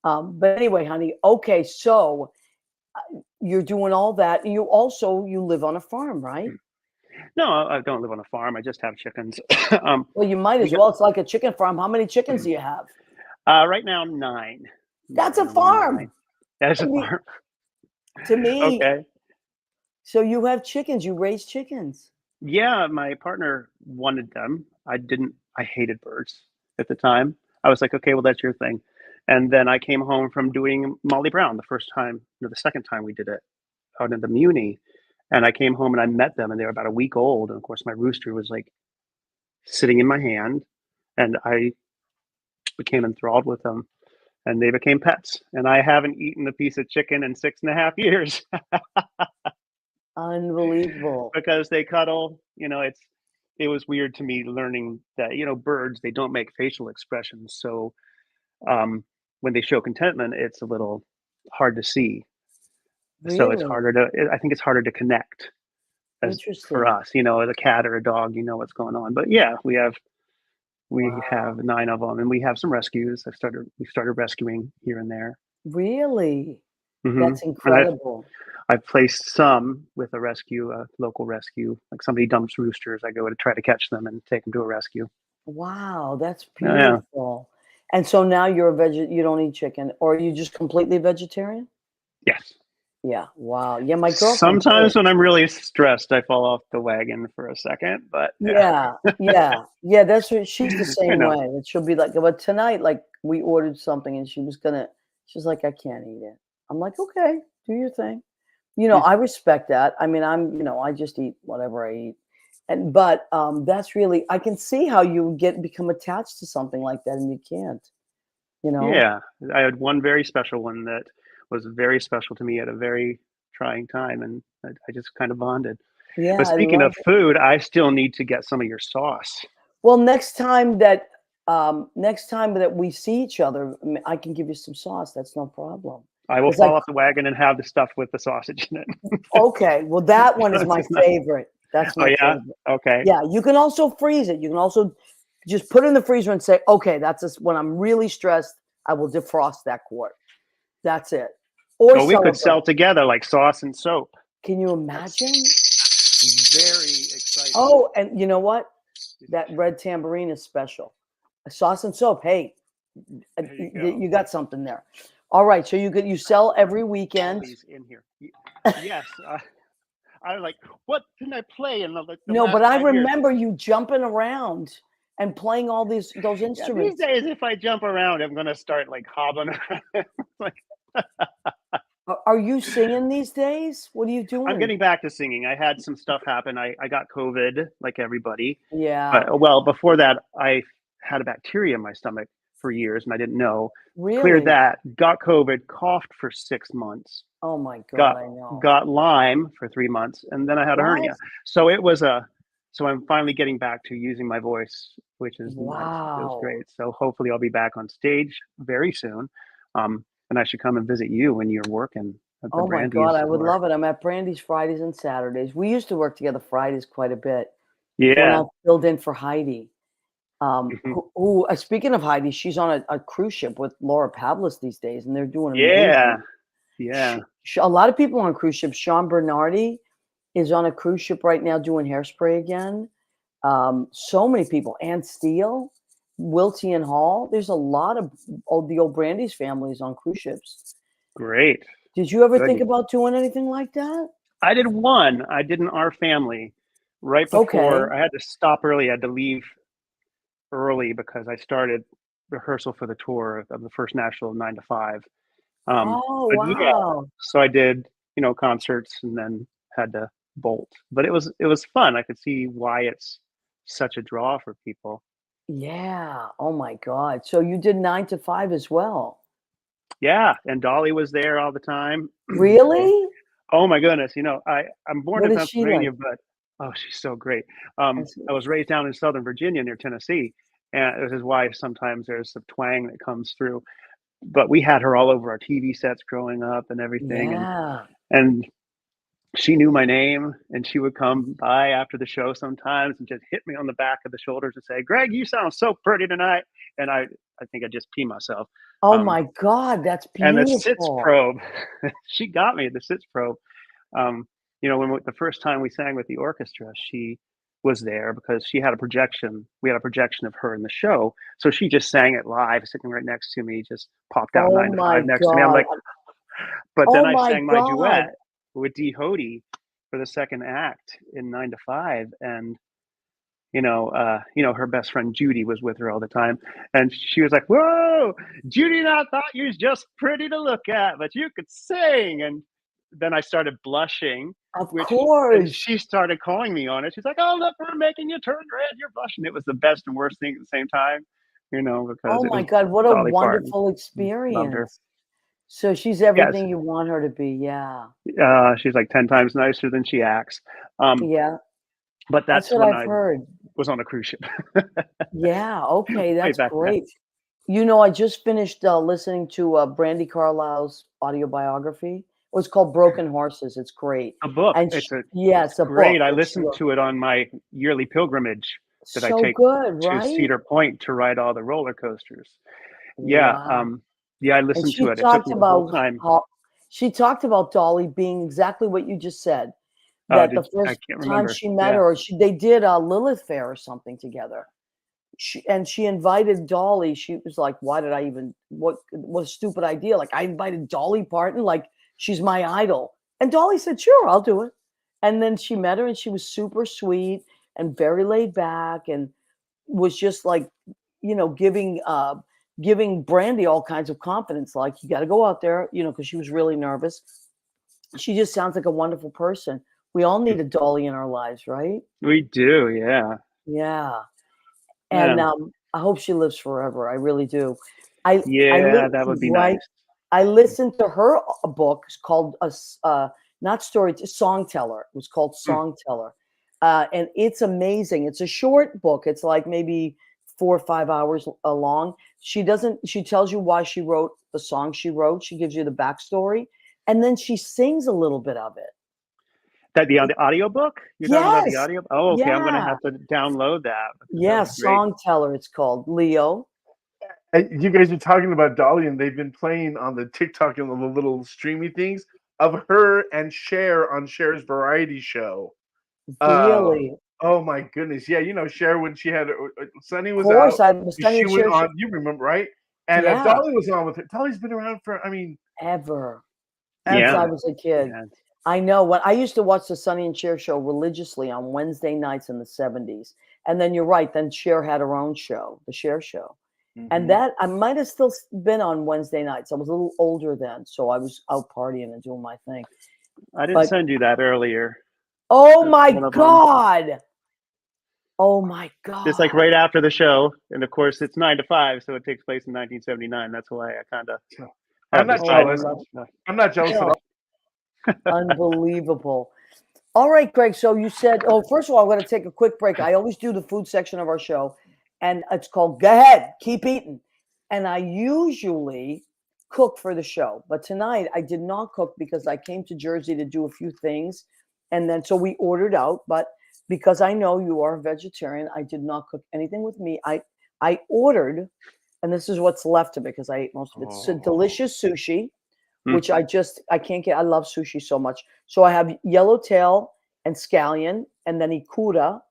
But anyway, honey, okay, so you're doing all that. And you live on a farm, right? No, I don't live on a farm. I just have chickens. Well, you might we as got well. It's like a chicken farm. How many chickens do you have? right now 9. That's a Only farm. 9. That is I a mean, farm. to me, Okay. so you have chickens, you raise chickens. Yeah, my partner wanted them. I didn't. I hated birds at the time. I was like, okay, well, that's your thing. And then I came home from doing Molly Brown the first time, no, the second time we did it out in the Muni. And I came home and I met them, and they were about a week old. And of course, my rooster was like sitting in my hand, and I became enthralled with them, and they became pets. And I haven't eaten a piece of chicken in 6.5 years Unbelievable. because they cuddle. You know, it was weird to me learning that birds, they don't make facial expressions, so when they show contentment, it's a little hard to see. So it's Really harder to. I think it's harder to connect as for interesting. us. As a cat or a dog, you know what's going on. But yeah, we have Wow. 9 of them, and we have some rescues. We started rescuing here and there. Really? Hmm. That's And incredible. I've placed some with a local rescue. Like somebody dumps roosters, I go to try to catch them and take them to a rescue. Wow, that's Yeah, yeah. beautiful. And so now you're a you don't eat chicken, or are you just completely vegetarian? Yes. Yeah. Wow. Yeah, my girlfriend too. Sometimes when I'm really stressed, I fall off the wagon for a second, but yeah, Yeah, yeah, yeah. That's what she's the I same know. way. And she'll be like, but tonight, like we ordered something, and she's like, I can't eat it. I'm like, okay, do your thing. Mm. I respect that. I mean, I just eat whatever I eat. And but that's really, I can see how you become attached to something like that, and you can't. You know. Yeah, I had one very special one that was very special to me at a very trying time, and I just kind of bonded. Yeah, But I speaking love of it. food, I still need to get some of your sauce. Well, next time that we see each other, I can give you some sauce. That's no problem. I will It's like, fall off the wagon and have the stuff with the sausage in it. okay, well, that one is That's my enough. favorite. That's Oh my yeah? favorite. Okay. Yeah, you can also freeze it. You can also just put it in the freezer and say, okay, that's just when I'm really stressed, I will defrost that quart. That's it. Or Well, we could celebrate. sell together like sauce and soap. Can you imagine? Very exciting. Oh, and you know what? That red tambourine is special. A sauce and soap. Hey, There you go. you got something there. All right, so you sell every All weekend. these in here. Yes. I was like, what didn't I play in the No, last but I 5 years? remember you jumping around and playing all those Yeah, these instruments. days, if I jump around, I'm gonna start like hobbling around. Like, Are you singing these days? What are you I'm doing? getting back to singing. I had some stuff happen. I got COVID, like everybody. Yeah, But well, before that, I had a bacteria in my stomach for years, and I didn't know. Cleared really? that. Got COVID. Coughed for 6 months. Oh my God, Got I know. got Lyme for 3 months, and then I had a What? hernia. So it was a. So I'm finally getting back to using my voice, which is nice. It feels Wow. great. So hopefully I'll be back on stage very soon, and I should come and visit you when you're working at the Oh my God, Brandy's I would store. love it. I'm at Brandy's Fridays and Saturdays. We used to work together Fridays quite a bit when I Yeah. filled in for Heidi. Mhm. Speaking of Heidi, she's on a cruise ship with Laura Pavlis these days, and they're doing Yeah. amazing. Yeah. A lot of people on cruise ships. Sean Bernardi is on a cruise ship right now doing Hairspray again. So many people. Ann Steele, Wiltie and Hall. There's a lot of the old Brandy's families on cruise ships. Great. Did you ever think Good. about doing anything like that? I did one. I did an Our Family right Okay. before I had to stop early. I had to leave early because I started rehearsal for the tour of the first national 9 to 5. Oh, But yeah, wow. so I did, concerts and then had to bolt. But it was fun. I could see why it's such a draw for people. Yeah. Oh my God. So you did 9 to 5 as well. Yeah, and Dolly was there all the time. Really? Oh my goodness, I'm born What in is she like? Pennsylvania, but oh, she's so great. That's I was raised down in Southern Virginia near Tennessee, and this is why sometimes there's some twang that comes through. But we had her all over our TV sets growing up and everything, and yeah. and she knew my name, and she would come by after the show sometimes and just hit me on the back of the shoulders and say, "Greg, you sound so pretty tonight." And I think I just pee myself. Oh Um, my God, that's and the sits beautiful. probe, she got me at the sits probe. Um, the first time we sang with the orchestra, she was there because she had a projection. We had a projection of her in the show, so she just sang it live, sitting right next to me. Just popped out Oh 9 to my 5 next to me. I'm God. like, but then Oh I my sang my God. duet with Dee Hodey for the second act in 9 to 5, and her best friend Judy was with her all the time, and she was like, "Whoa, Judy and I thought you was just pretty to look at, but you could sing." And then I started blushing, Of and course. she started calling me on it. She's like, "Oh, look, we're making you turn red. You're blushing." It was the best and worst thing at the same time, because Oh it my was God, what a Dolly Parton. wonderful Loved her. experience. So she's Yes, everything you want her to be. Yeah. she's like 10 times nicer than she acts. Um, Yeah. but That's that's what when I've I heard. was on a cruise ship. Yeah. Okay. Way That's back then. great. I just finished listening to Brandy Carlisle's autobiography. It was called Broken Horses. It's great. A book. And yeah, It's it's a book great. I that she listened wrote. to it on my yearly pilgrimage that I So take good, to right? Cedar Point to ride all the roller coasters. Yeah, Wow. yeah, I And listened to she it. It took talked me the whole about time. how she talked about Dolly being exactly what you just said. That the I first can't time remember. she met Yeah. her, they did a Lilith Fair or something together. She invited Dolly. She was like, "Why did I even what a stupid idea? Like I invited Dolly Parton, like she's my idol." And Dolly said, "Sure, I'll do it." And then she met her, and she was super sweet and very laid back, and was just like, giving Brandy all kinds of confidence. Like you got to go out there, because she was really nervous. She just sounds like a wonderful person. We all need a Dolly in our lives, right? We do, yeah. Yeah. And, Yeah. I hope she lives forever, I really do. I Yeah, li that would be right? nice. I listened to her book. It's called, not story, Song Teller. It was called Mm. Song Teller, and it's amazing. It's a short book. It's like maybe 4 or 5 hours long. She tells you why she wrote the song she wrote. She gives you the backstory, and then she sings a little bit of it. That be on the audiobook? You're talking about the Yes. audio? Oh, okay, I'm gonna Yeah. have to download that because that Yeah, would be great. Song Teller it's called, Leo. You guys are talking about Dolly, and they've been playing on the TikTok and the little streamy things of her and Cher on Cher's variety show. Um, Really? oh my goodness, yeah, Cher when she had Sunny Of was out, course, I was Sunny she and went Cher show. on. You remember, right? And Yeah, Dolly was on with her. Dolly's been around for, I mean, ever. Since Yeah. I ever. was a kid. Yeah. I know when I used to watch the Sonny and Cher show religiously on Wednesday nights in the 70s. And then you're right, then Cher had her own show, the Cher show. And Mhm. that I might have still been on Wednesday nights. I was a little older then, so I was out partying and doing my thing. I didn't But send you that earlier. oh That's my one of them. God. Oh my Just like God. right after the show, and of course it's 9 to 5, so it takes place in 1979. That's why I kind of So, I'm have not this Oh, I side. jealous. love I'm not jealous at oh, all. unbelievable. All right, Greg. So you said, oh, first of all, I'm going to take a quick break. I always do the food section of our show, and it's called Go Ahead, Keep Eating. And I usually cook for the show, but tonight I did not cook because I came to Jersey to do a few things. And then so we ordered out, but because I know you are a vegetarian, I did not cook anything with meat. I ordered, and this is what's left of it because I ate most of it. So Oh. delicious sushi, Mm. which I can't get. I love sushi so much. So I have yellowtail and scallion, and then ikura,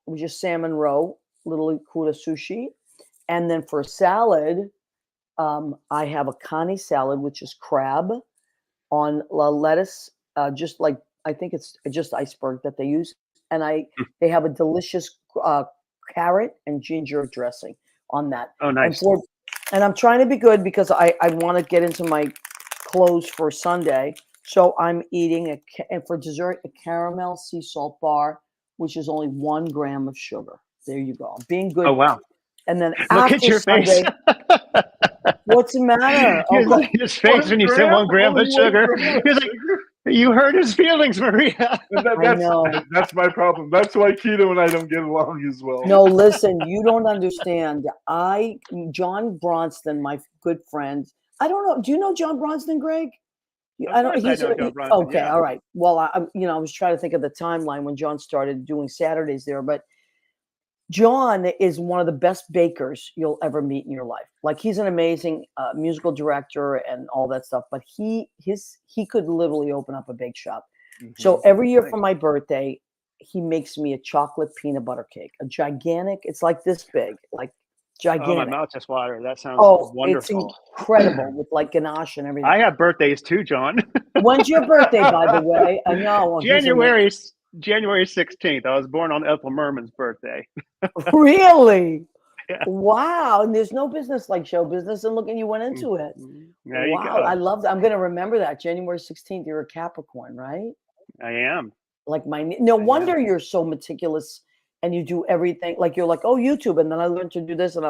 which is salmon roe, little ikura sushi. And then for salad, I have a kani salad, which is crab on lettuce, just like I think it's just iceberg that they use, and they have a delicious carrot and ginger dressing on that. Oh, And nice. and I'm trying to be good because I want to get into my clothes for Sunday. So I'm eating and for dessert a caramel sea salt bar, which is only 1 gram of sugar. There you go. Being good. Oh, wow. And then Look at after your face. Sunday, what's the matter? His face when you said 1 gram of Only 1 sugar. gram of He's like, sugar? you hurt his feelings, Maria. I know. That's my problem. That's why Keto and I don't get along as well. No, listen, you don't understand. John Bronston, my good friend. I don't know. Do you know John Bronston, Greg? Of course I know John Bronston, okay, yeah. all right. Well, I was trying to think of the timeline when John started doing Saturdays there, but John is one of the best bakers you'll ever meet in your life. Like he's an amazing musical director and all that stuff, but he could literally open up a bake shop. So every year for my birthday, he makes me a chocolate peanut butter cake, a gigantic. It's like this big, like gigantic. Oh, my mouth just watered. That sounds wonderful. It's incredible with like ganache and everything. I have birthdays too, John. When's your birthday, by the way? I know. January 16th. I was born on Ethel Merman's birthday. Really? Yeah. Wow. And there's no business like show business, and look, and you went into it. There you Wow. go. I love that. I'm going to remember that. January 16th, you're a Capricorn, right? I am. Like no wonder you're so meticulous and you do everything. Like you're like, oh, YouTube. And then I learned to do this. And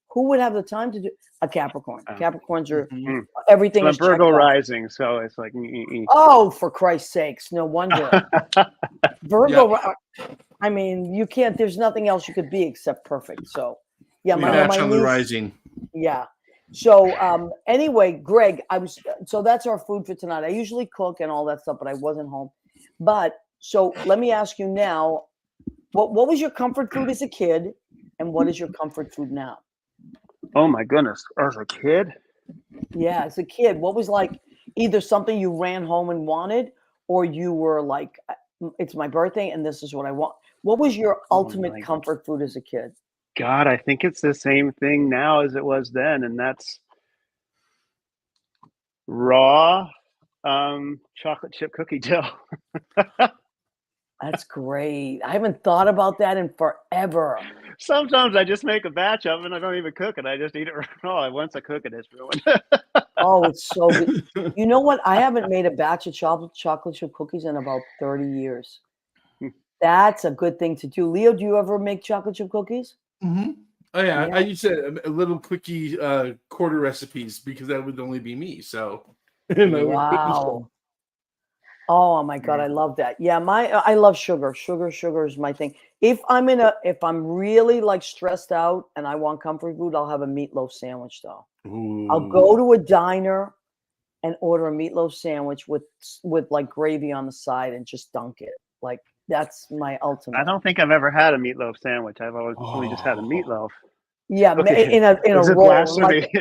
who would have the time to do a Capricorn? Capricorns are everything is I'm Virgo rising, so it's like. Oh, for Christ's sakes. No wonder. Virgo. I mean, you can't, there's nothing else you could be except perfect. So, yeah, we match on the rising. Yeah. So, anyway, Greg, so that's our food for tonight. I usually cook and all that stuff, but I wasn't home. But so let me ask you now, what was your comfort food as a kid, and what is your comfort food now? Oh my goodness, as a kid? Yeah, as a kid, what was like either something you ran home and wanted, or you were like, it's my birthday and this is what I want. What was your ultimate comfort food as a kid? God, I think it's the same thing now as it was then, and that's raw chocolate chip cookie dough. That's great. I haven't thought about that in forever. Sometimes I just make a batch of it and I don't even cook it. I just eat it raw. Once I cook it, it's ruined. Oh, it's so good. You know what? I haven't made a batch of chocolate chip cookies in about 30 years. That's a good thing to do. Leo, do you ever make chocolate chip cookies? Mm-hmm. Oh, yeah. I used to a little quickie quarter recipes because that would only be me. So, wow. Oh my God, I love that. Yeah, I love sugar. Sugar is my thing. If I'm really like stressed out and I want comfort food, I'll have a meatloaf sandwich though. Ooh. I'll go to a diner and order a meatloaf sandwich with like gravy on the side and just dunk it. Like that's my ultimate. I don't think I've ever had a meatloaf sandwich. I've always only just had a meatloaf. Yeah, okay. in a roll, like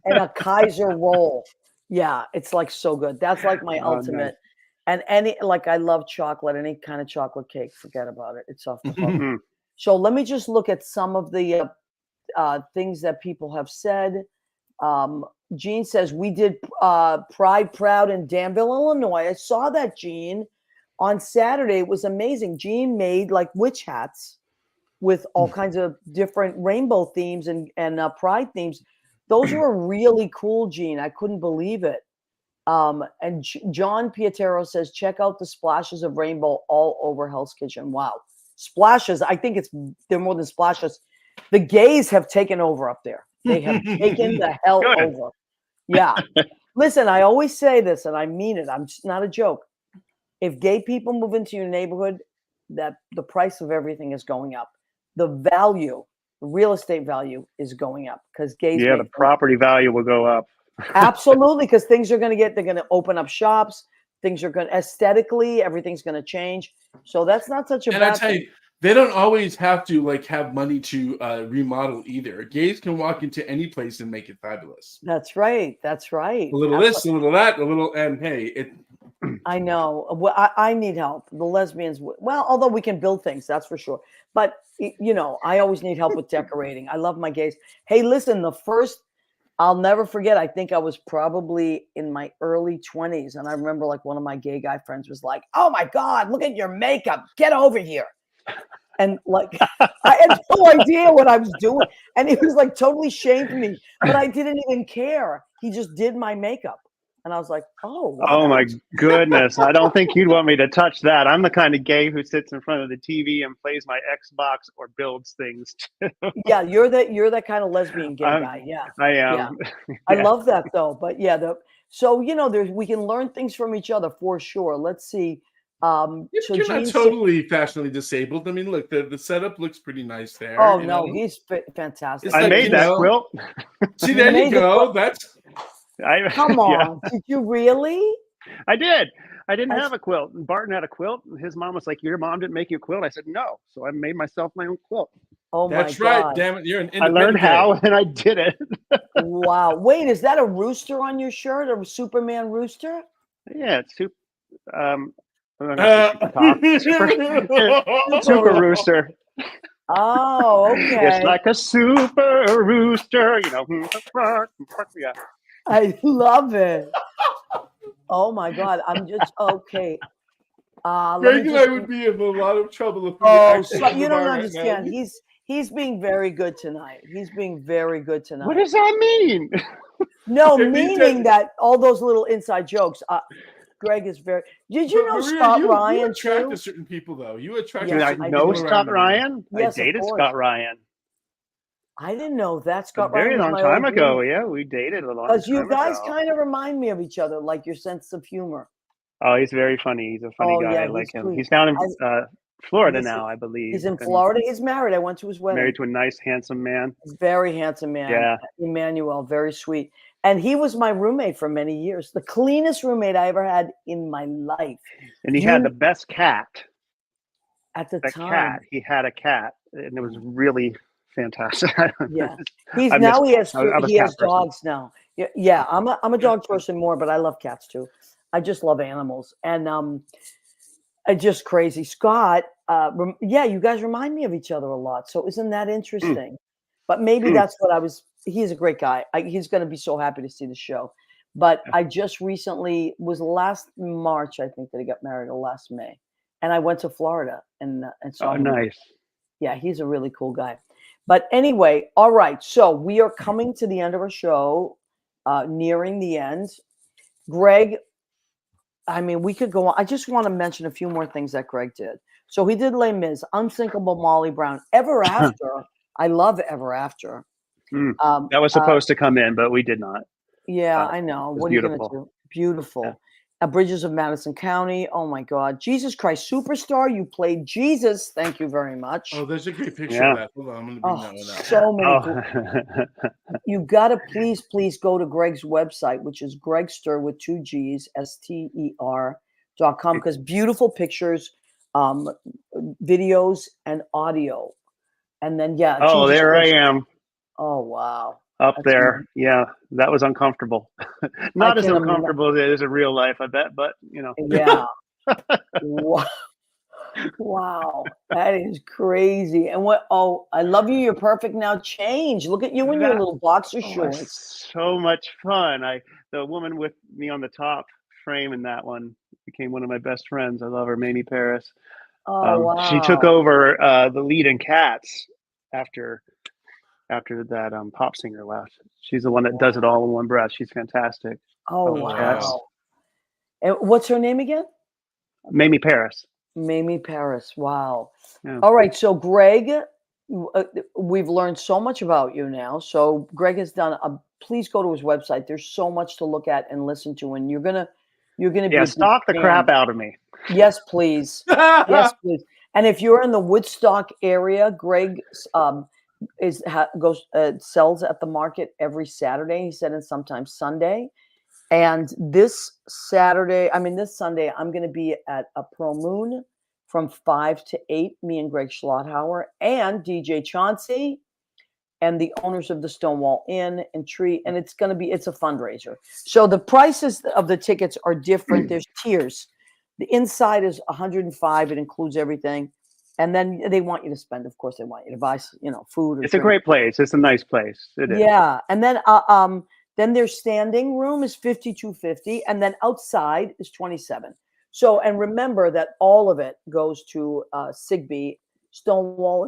in a Kaiser roll. Yeah, it's like so good. That's like my ultimate. Nice. And I love chocolate, any kind of chocolate cake. Forget about it. It's off the hook. So let me just look at some of the things that people have said. Jean says, we did Pride Proud in Danville, Illinois. I saw that, Jean, on Saturday. It was amazing. Jean made like witch hats with all kinds of different rainbow themes and pride themes. Those were really cool, Jean. I couldn't believe it. And John Pietero says, check out the splashes of rainbow all over Hell's Kitchen. Wow. Splashes. I think they're more than splashes. The gays have taken over up there. They have taken the hell over. Yeah. Listen, I always say this and I mean it. It's not a joke. If gay people move into your neighborhood, that the price of everything is going up. The value, the real estate value is going up because gays. Yeah, the property value will go up. Absolutely, because they're going to open up shops. Things are going to, aesthetically, everything's going to change. So that's not such a bad thing. And I tell you, they don't always have to like have money to remodel either. Gays can walk into any place and make it fabulous. That's right. That's right. A little this, a little that, a little, and hey, it. I know. Well, I need help. The lesbians, well, although we can build things, that's for sure. But I always need help with decorating. I love my gays. Hey, listen, the first I'll never forget. I think I was probably in my early 20s. And I remember like one of my gay guy friends was like, "Oh my God, look at your makeup. Get over here." And like, I had no idea what I was doing. And he was like totally shamed me, but I didn't even care. He just did my makeup. And I was like, "Oh, wow." Oh my goodness. I don't think you'd want me to touch that. I'm the kind of gay who sits in front of the TV and plays my Xbox or builds things. Yeah, you're that kind of lesbian gay I'm- guy. Yeah. I Yeah. am. I Yeah. love that though. But yeah, so there's we can learn things from each other for sure. Let's see. So You're not Gene, totally fashionably disabled. I mean, look, the setup looks pretty nice there. oh you no, know? he's fantastic. It's I like, made you that know, quilt. See, You there you made the go. quilt? That's Come Yeah, on, did you really? I did. I didn't That's- have a quilt. Barton had a quilt, and his mom was like, "Your mom didn't make you a quilt." I said, "No." So I made myself my own quilt. Oh my that's right. God! Damn it, you're an I learned independent. how, and I did it. Wow. Wait, is that a rooster on your shirt? A Superman rooster? Yeah, it's super. I'm not gonna say super talk. Super rooster. Oh, okay. It's like a super rooster, you know. Yeah. I love it. Oh my God! I'm just okay. Let Greg me and I just. would be in a lot of trouble if we Oh, actually so, you don't right understand. now. He's being very good tonight. He's being very good tonight. What does that mean? No, It means meaning that- that all those little inside jokes. Greg is very. Did you But know Maria, Scott you Ryan attract too? to certain people, though. You attract Yes, to I certain know people Scott around Ryan. Yes, I of dated course. Scott Ryan I didn't know that. a Scott very Ryan was long my time old ago. roommate. Yeah, we dated a long Because time you guys ago. kind of remind me of each other, like your sense of humor. Oh, he's very funny. He's a funny Oh guy. yeah, I like he's him. sweet. He's down in Florida Yes, now, I believe. he's in and Florida. He's married. I went to his wedding. married to a nice, handsome man. He's a very handsome man. Yeah. Emmanuel, very sweet. And he was my roommate for many years. The cleanest roommate I ever had in my life. And he You- had the best cat. At the That time. cat. He had a cat, and it was really fantastic. Yeah. He's I now miss- he has I was he a has cat person. dogs now. Yeah, I'm a dog person more, but I love cats too. I just love animals. And it's just crazy. Scott, yeah, you guys remind me of each other a lot. So isn't that interesting? But maybe that's what I was. He's a great guy. He's going to be so happy to see the show. But I just recently was last March, I think, that he got married, or last May, and I went to Florida and saw Oh, him. nice. Yeah, he's a really cool guy. But anyway, all right. So we are coming to the end of our show, nearing the end. Greg, I mean, we could go on. I just want to mention a few more things that Greg did. So he did Les Mis, Unsinkable Molly Brown, Ever After. I love Ever After. That was supposed to come in, but we did not. Yeah, I know. was What are you going to beautiful. do? Beautiful. Yeah. Bridges of Madison County. Oh my God. Jesus Christ Superstar. You played Jesus. Thank you very much. Oh, there's a great picture Yeah. of that. Hold on, I'm going to bring Oh, that one up. so many. Oh. You got to please go to Greg's website, which is Gregster with 2 G's, STER.com, because beautiful pictures, videos, and audio. And then, yeah. Oh, Jesus there I Christ. am Oh, wow. up That's there. Yeah, that was uncomfortable. Not as can uncomfortable as it is in real life, I bet, but you know. Yeah. Wow. Wow. That is crazy. And what? Oh, I love you. You're perfect now. Change. Look at you in your That little boxer was shorts. so much fun. The woman with me on the top frame in that one became one of my best friends. I love her, Mamie Paris. Oh, wow. She took over the lead in Cats after that pop singer left. She's the one that does it all in one breath. She's fantastic. Oh, Oh, wow. And what's her name again? Mamie Paris. Mamie Paris. Wow. Yeah. All right. So, Greg, we've learned so much about you now. So, Greg has done please go to his website. There's so much to look at and listen to, and you're gonna be Yeah, a stalk the big crap fan. out of me. Yes, please. Yes, please. And if you're in the Woodstock area, Greg sells at the market every Saturday. He said, and sometimes Sunday. And this Sunday, I'm going to be at a Pro Moon from 5 to 8. Me and Greg Schlotthauer and DJ Chauncey and the owners of the Stonewall Inn and Tree. And it's a fundraiser. So the prices of the tickets are different. There's tiers. The inside is $105. It includes everything. And then they want you to spend, of course, they want you to buy, food or It's a drink. great place. It's a nice place. It is. Yeah. And then their standing room is $52.50, and then outside is $27. So, and remember that all of it goes to SIGB, Stonewall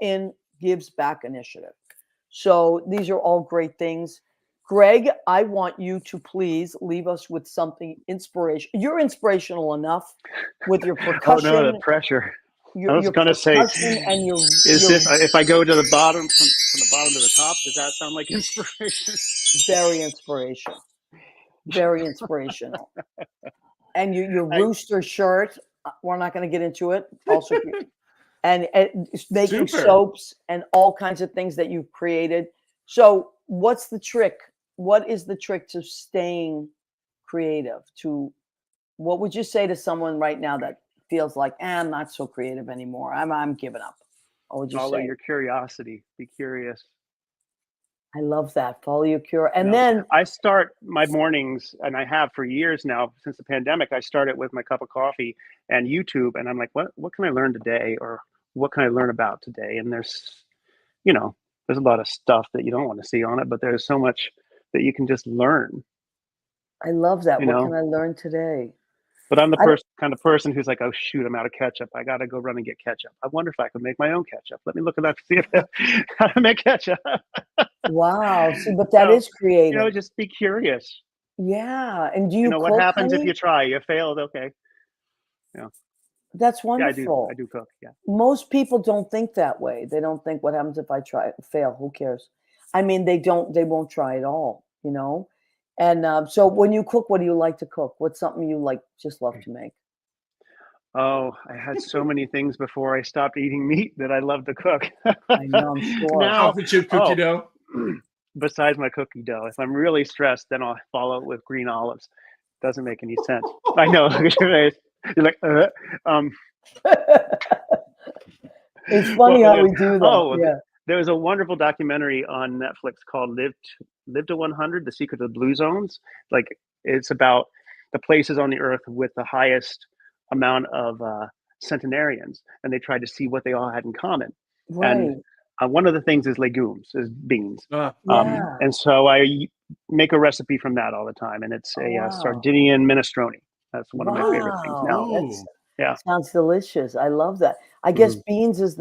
Inn Gives Back Initiative. So these are all great things. Gregg, I want you to please leave us with something inspirational. You're inspirational enough with your Oh percussion. no, the pressure. I was Your going to say, percussion and your if I go to the bottom from the bottom to the top, does that sound like inspiration? very inspirational. Very inspirational. And your rooster shirt, we're not going to get into it. Also, and making Super. soaps and all kinds of things that you've created. So what's the trick? What is the trick to staying creative? What would you say to someone right now that feels like, I'm not so creative anymore. I'm giving up. What would you Follow say? your curiosity. Be curious. I love that. Follow your cure. And You know, then I start my mornings, and I have for years now since the pandemic. I started with my cup of coffee and YouTube, and I'm like, what can I learn today, or what can I learn about today? And there's a lot of stuff that you don't want to see on it, but there's so much that you can just learn. I love that. You What know? can I learn today? But I'm the kind of person who's like, oh shoot, I'm out of ketchup. I gotta go run and get ketchup. I wonder if I could make my own ketchup. Let me look at that to see how to make ketchup. Wow. See, but that So, is creative. just be curious. Yeah. And do you What cook, happens if honey? you try? You failed, okay. That's Yeah, wonderful. I do cook. Yeah. Most people don't think that way. They don't think, what happens if I fail? Who cares? I mean, they won't try at all, And so when you cook, what do you like to cook? What's something you just love to make? Oh, I had so many things before I stopped eating meat that I love to cook. I know, I'm sure. Now, Chocolate chip cookie dough. besides my cookie dough, if I'm really stressed, then I'll follow it with green olives. Doesn't make any sense. I know. Look at your face. You're like, It's funny Well, how we do that. Yeah. there was a wonderful documentary on Netflix called Live to 100: The Secret of the Blue Zones. Like, it's about the places on the earth with the highest amount of centenarians, and they tried to see what they all had in common. Right. And one of the things is legumes, is beans. Yeah. And so I make a recipe from that all the time, and it's a wow. Sardinian minestrone. That's one of my favorite things now. That's, Yeah. sounds delicious. I love that. I guess beans is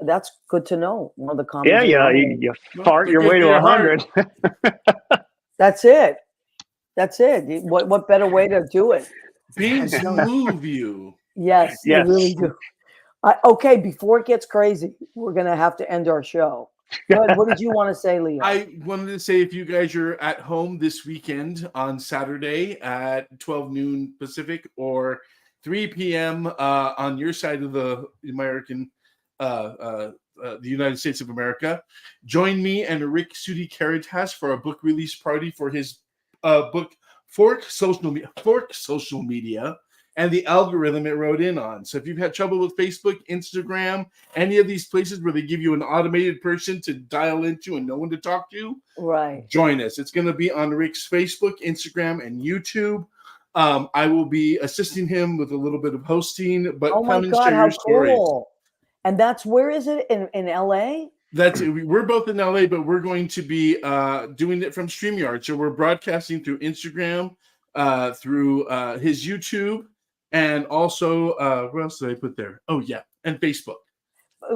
that's good to know. One of the common. Yeah, you fart they're your good way for to your heart. 100. That's it. That's it. What better way to do it? Beans move you. Yes, they Yes. really do. Okay, before it gets crazy, we're going to have to end our show. Good. What did you want to say, Leo? I wanted to say, if you guys are at home this weekend on Saturday at 12 noon Pacific or 3 p.m. On your side of the American, the United States of America, join me and Rick Sudi Caritas for a book release party for his book Fork Social Media and the algorithm it wrote in on. So if you've had trouble with Facebook, Instagram, any of these places where they give you an automated person to dial into and no one to talk to, right, join us. It's going to be on Rick's Facebook, Instagram, and YouTube. I will be assisting him with a little bit of hosting, but oh my come and God, share how your stories. cool. And where is it? In LA? We're both in LA, but we're going to be doing it from StreamYard. So we're broadcasting through Instagram, through his YouTube, and also what else did I put there? Oh yeah, and Facebook.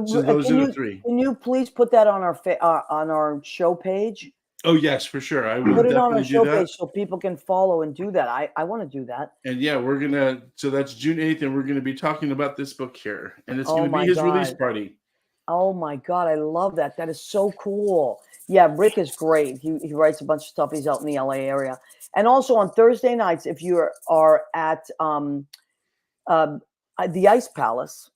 So those are the three. Can you please put that on our show page? Oh yes, for sure. I will put it on definitely our show do that. page so people can follow and do that. I want to do that. And yeah, so that's June 8th, and we're gonna be talking about this book here, and it's Oh gonna be my his God. release party. Oh my God, I love that. That is so cool. Yeah, Rick is great. He writes a bunch of stuff. He's out in the LA area. And also on Thursday nights, if you are at the Ice Palace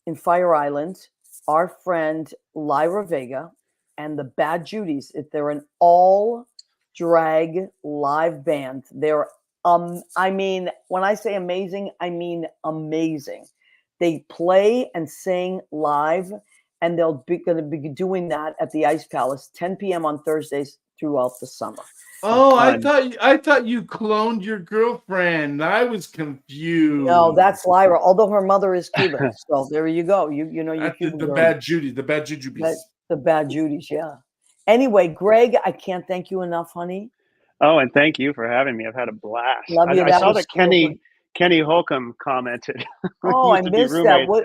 in Fire Island, our friend Lyra Vega and the Bad Judies, if they're an all drag live band, they're I mean, when I say amazing, I mean amazing. They play and sing live, and they'll be going to be doing that at the Ice Palace 10 p.m. on Thursdays throughout the summer. Oh, fun. I thought you cloned your girlfriend. I was confused. No, that's Lyra. Although her mother is Cuban, so there you go. You know you That's Cuban the girl. bad Judy, the bad Jujubes. The bad Judies, yeah. Anyway, Greg, I can't thank you enough, honey. Oh, and thank you for having me. I've had a blast. Love you. I That saw was that so fun. Kenny Holcomb commented. We Oh, I used to be missed that. roommates. What?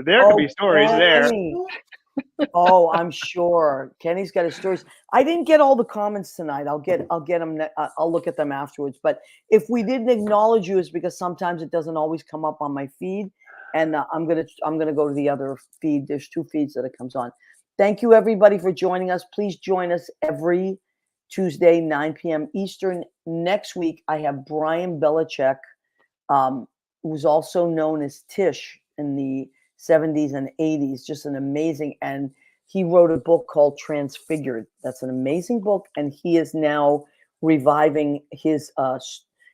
There could be stories there. Kenny. Oh, I'm sure Kenny's got his stories. I didn't get all the comments tonight. I'll get them. I'll look at them afterwards. But if we didn't acknowledge you, it's because sometimes it doesn't always come up on my feed, and I'm gonna go to the other feed. There's 2 feeds that it comes on. Thank you everybody for joining us. Please join us every Tuesday, 9 p.m. Eastern. Next week I have Brian Belichick, who's also known as Tish in the 70s and 80s, just an amazing, and he wrote a book called Transfigured. That's an amazing book, and he is now reviving his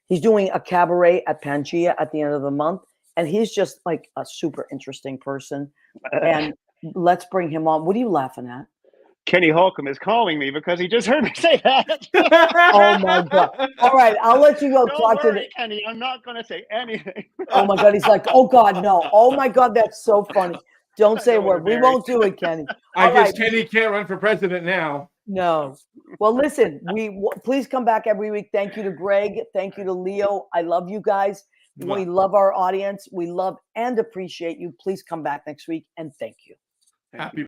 he's doing a cabaret at Pangea at the end of the month, and he's just like a super interesting person. And let's bring him on. What are you laughing at? Kenny Holcomb is calling me because he just heard me say that. Oh my God. All right, I'll let you go. Don't Talk to worry, Kenny. I'm not going to say anything. Oh my God. He's like, oh God, no. Oh my God, that's so funny. Don't say a word. We won't do it, Kenny. I All guess right. Kenny can't run for president now. No. Well, listen, please come back every week. Thank you to Greg. Thank you to Leo. I love you guys. We love our audience. We love and appreciate you. Please come back next week, and thank you. Happy